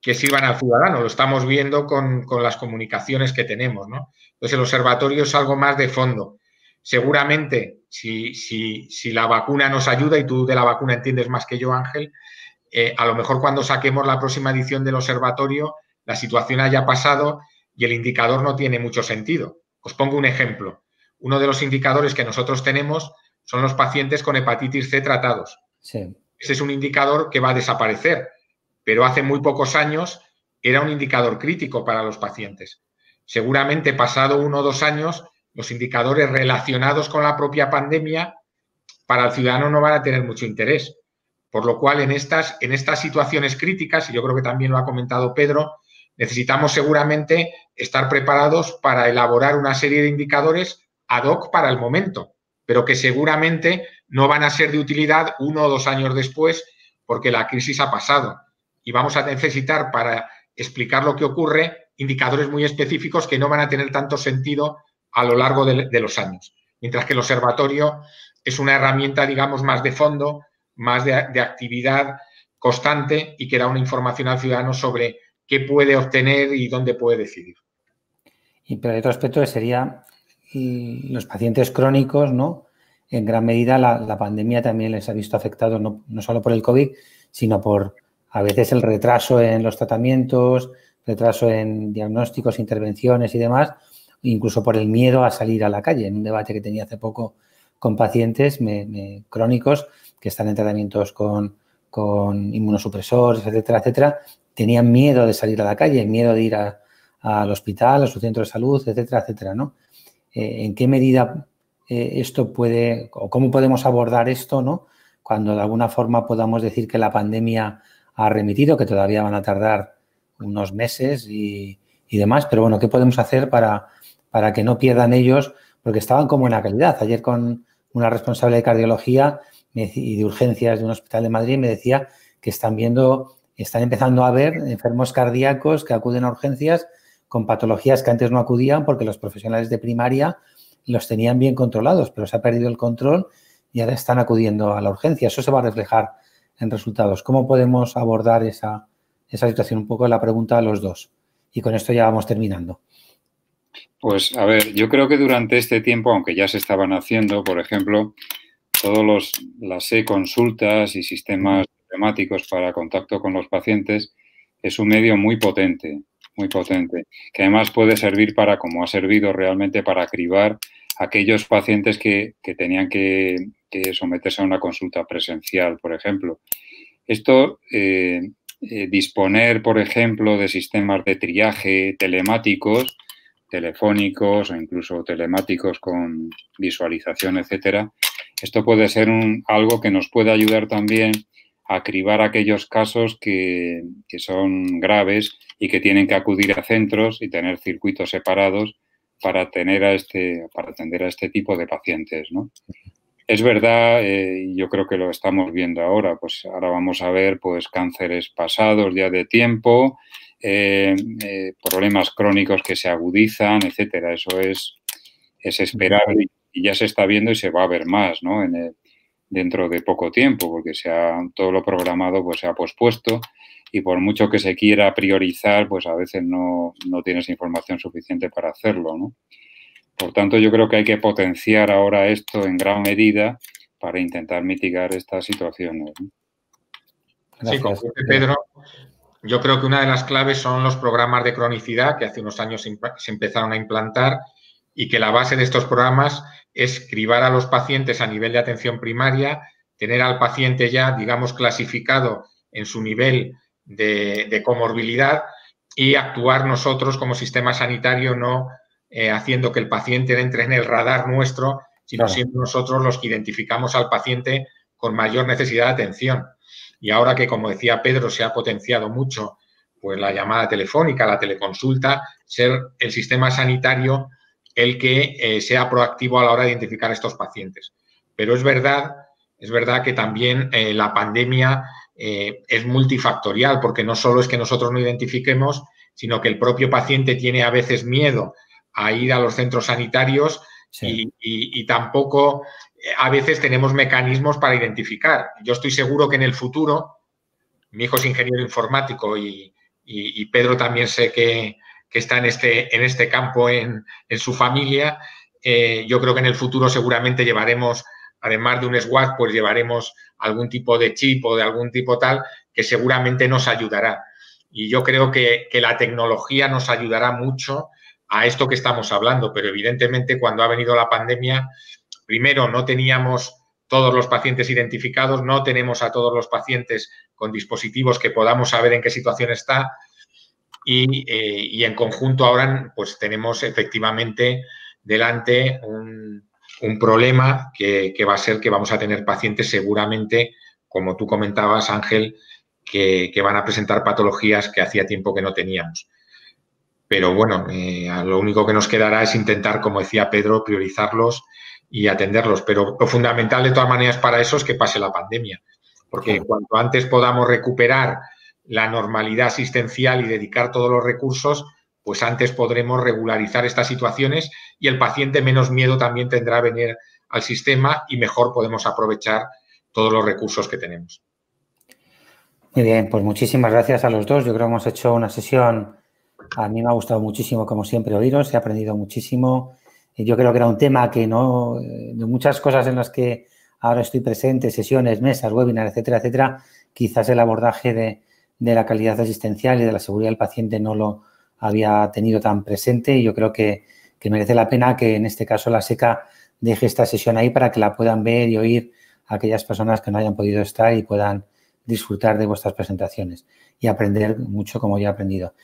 que sirvan al ciudadano. Lo estamos viendo con las comunicaciones que tenemos, ¿no? Entonces, el observatorio es algo más de fondo. Seguramente, si la vacuna nos ayuda, y tú de la vacuna entiendes más que yo, Ángel, a lo mejor cuando saquemos la próxima edición del observatorio, la situación haya pasado y el indicador no tiene mucho sentido. Os pongo un ejemplo. Uno de los indicadores que nosotros tenemos son los pacientes con hepatitis C tratados. Sí. Ese es un indicador que va a desaparecer, pero hace muy pocos años era un indicador crítico para los pacientes. Seguramente pasado 1 o 2 años, los indicadores relacionados con la propia pandemia para el ciudadano no van a tener mucho interés. Por lo cual, en estas situaciones críticas, y yo creo que también lo ha comentado Pedro, necesitamos seguramente estar preparados para elaborar una serie de indicadores ad hoc para el momento, pero que seguramente no van a ser de utilidad 1 o 2 años después porque la crisis ha pasado. Y vamos a necesitar, para explicar lo que ocurre, indicadores muy específicos que no van a tener tanto sentido a lo largo de los años. Mientras que el observatorio es una herramienta, digamos, más de fondo, más de actividad constante y que da una información al ciudadano sobre qué puede obtener y dónde puede decidir. Y pero hay otro aspecto que sería los pacientes crónicos, ¿no? En gran medida la pandemia también les ha visto afectados no solo por el COVID, sino por a veces el retraso en los tratamientos, retraso en diagnósticos, intervenciones y demás, incluso por el miedo a salir a la calle. En un debate que tenía hace poco con pacientes crónicos que están en tratamientos con inmunosupresores, etcétera, etcétera, tenían miedo de salir a la calle, miedo de ir al hospital, a su centro de salud, etcétera, etcétera, ¿no? ¿En qué medida esto puede, o cómo podemos abordar esto, ¿no? Cuando de alguna forma podamos decir que la pandemia ha remitido, que todavía van a tardar unos meses y demás, pero bueno, ¿qué podemos hacer para que no pierdan ellos? Porque estaban con buena calidad. Ayer con una responsable de cardiología y de urgencias de un hospital de Madrid me decía que están empezando a ver enfermos cardíacos que acuden a urgencias con patologías que antes no acudían porque los profesionales de primaria los tenían bien controlados, pero se ha perdido el control y ahora están acudiendo a la urgencia. Eso se va a reflejar en resultados. ¿Cómo podemos abordar esa situación? Un poco la pregunta a los dos. Y con esto ya vamos terminando. Pues, a ver, yo creo que durante este tiempo, aunque ya se estaban haciendo, por ejemplo, todas las e-consultas y sistemas temáticos para contacto con los pacientes, es un medio muy potente, que además puede servir para, como ha servido realmente, para cribar a aquellos pacientes que tenían que someterse a una consulta presencial, por ejemplo. Esto, disponer, por ejemplo, de sistemas de triaje telemáticos, telefónicos o incluso telemáticos con visualización, etcétera, esto puede ser algo que nos puede ayudar también a cribar aquellos casos que son graves y que tienen que acudir a centros y tener circuitos separados para atender a este tipo de pacientes, ¿no? Es verdad, yo creo que lo estamos viendo ahora, pues ahora vamos a ver pues cánceres pasados ya de tiempo, problemas crónicos que se agudizan, etcétera. Eso es esperable y ya se está viendo y se va a ver más, ¿no? Dentro de poco tiempo, porque todo lo programado pues se ha pospuesto y por mucho que se quiera priorizar, pues a veces no tienes información suficiente para hacerlo, ¿no? Por tanto, yo creo que hay que potenciar ahora esto en gran medida para intentar mitigar estas situaciones, ¿no? Sí, como dice Pedro, yo creo que una de las claves son los programas de cronicidad que hace unos años se empezaron a implantar y que la base de estos programas es cribar a los pacientes a nivel de atención primaria, tener al paciente ya, digamos, clasificado en su nivel de comorbilidad y actuar nosotros como sistema sanitario, no haciendo que el paciente entre en el radar nuestro, sino siendo nosotros los que identificamos al paciente con mayor necesidad de atención. Y ahora que, como decía Pedro, se ha potenciado mucho pues la llamada telefónica, la teleconsulta, ser el sistema sanitario el que sea proactivo a la hora de identificar a estos pacientes. Pero es verdad que también la pandemia es multifactorial, porque no solo es que nosotros no identifiquemos, sino que el propio paciente tiene a veces miedo a ir a los centros sanitarios y tampoco a veces tenemos mecanismos para identificar. Yo estoy seguro que en el futuro, mi hijo es ingeniero informático y Pedro también sé que está en este campo en su familia, yo creo que en el futuro seguramente llevaremos, además de un SWAT, pues llevaremos algún tipo de chip o de algún tipo tal que seguramente nos ayudará. Y yo creo que la tecnología nos ayudará mucho a esto que estamos hablando, pero evidentemente cuando ha venido la pandemia, primero no teníamos todos los pacientes identificados, no tenemos a todos los pacientes con dispositivos que podamos saber en qué situación está y en conjunto ahora pues tenemos efectivamente delante un problema que va a ser que vamos a tener pacientes seguramente, como tú comentabas, Ángel, que van a presentar patologías que hacía tiempo que no teníamos. Pero bueno, lo único que nos quedará es intentar, como decía Pedro, priorizarlos y atenderlos. Pero lo fundamental de todas maneras para eso es que pase la pandemia. Porque cuanto antes podamos recuperar la normalidad asistencial y dedicar todos los recursos, pues antes podremos regularizar estas situaciones y el paciente menos miedo también tendrá a venir al sistema y mejor podemos aprovechar todos los recursos que tenemos. Muy bien, pues muchísimas gracias a los dos. Yo creo que hemos hecho una sesión. A mí me ha gustado muchísimo, como siempre, oíros. He aprendido muchísimo. Yo creo que era un tema que no... De muchas cosas en las que ahora estoy presente, sesiones, mesas, webinars, etcétera, etcétera, quizás el abordaje de la calidad asistencial y de la seguridad del paciente no lo había tenido tan presente. Y yo creo que merece la pena que, en este caso, la SECA deje esta sesión ahí para que la puedan ver y oír a aquellas personas que no hayan podido estar y puedan disfrutar de vuestras presentaciones y aprender mucho como yo he aprendido.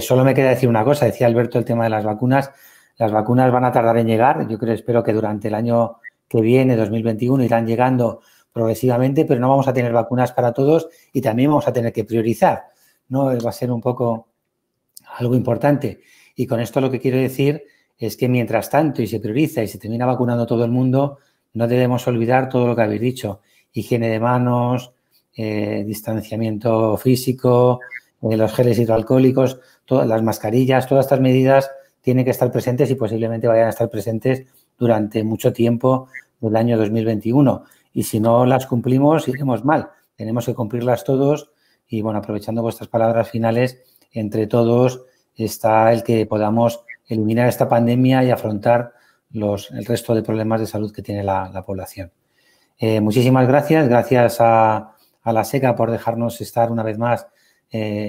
Solo me queda decir una cosa, decía Alberto el tema de las vacunas. Las vacunas van a tardar en llegar, yo espero que durante el año que viene, 2021, irán llegando progresivamente, pero no vamos a tener vacunas para todos y también vamos a tener que priorizar, ¿no? Va a ser un poco algo importante. Y con esto lo que quiero decir es que mientras tanto y se prioriza y se termina vacunando todo el mundo, no debemos olvidar todo lo que habéis dicho, higiene de manos, distanciamiento físico, los geles hidroalcohólicos, todas las mascarillas, todas estas medidas tienen que estar presentes y posiblemente vayan a estar presentes durante mucho tiempo del año 2021. Y si no las cumplimos, iremos mal. Tenemos que cumplirlas todos y, bueno, aprovechando vuestras palabras finales, entre todos está el que podamos eliminar esta pandemia y afrontar el resto de problemas de salud que tiene la población. Muchísimas gracias. Gracias a la SECA por dejarnos estar una vez más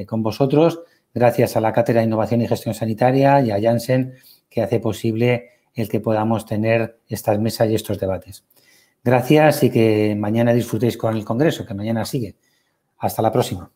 con vosotros, gracias a la Cátedra de Innovación y Gestión Sanitaria y a Janssen, que hace posible el que podamos tener estas mesas y estos debates. Gracias y que mañana disfrutéis con el Congreso, que mañana sigue. Hasta la próxima.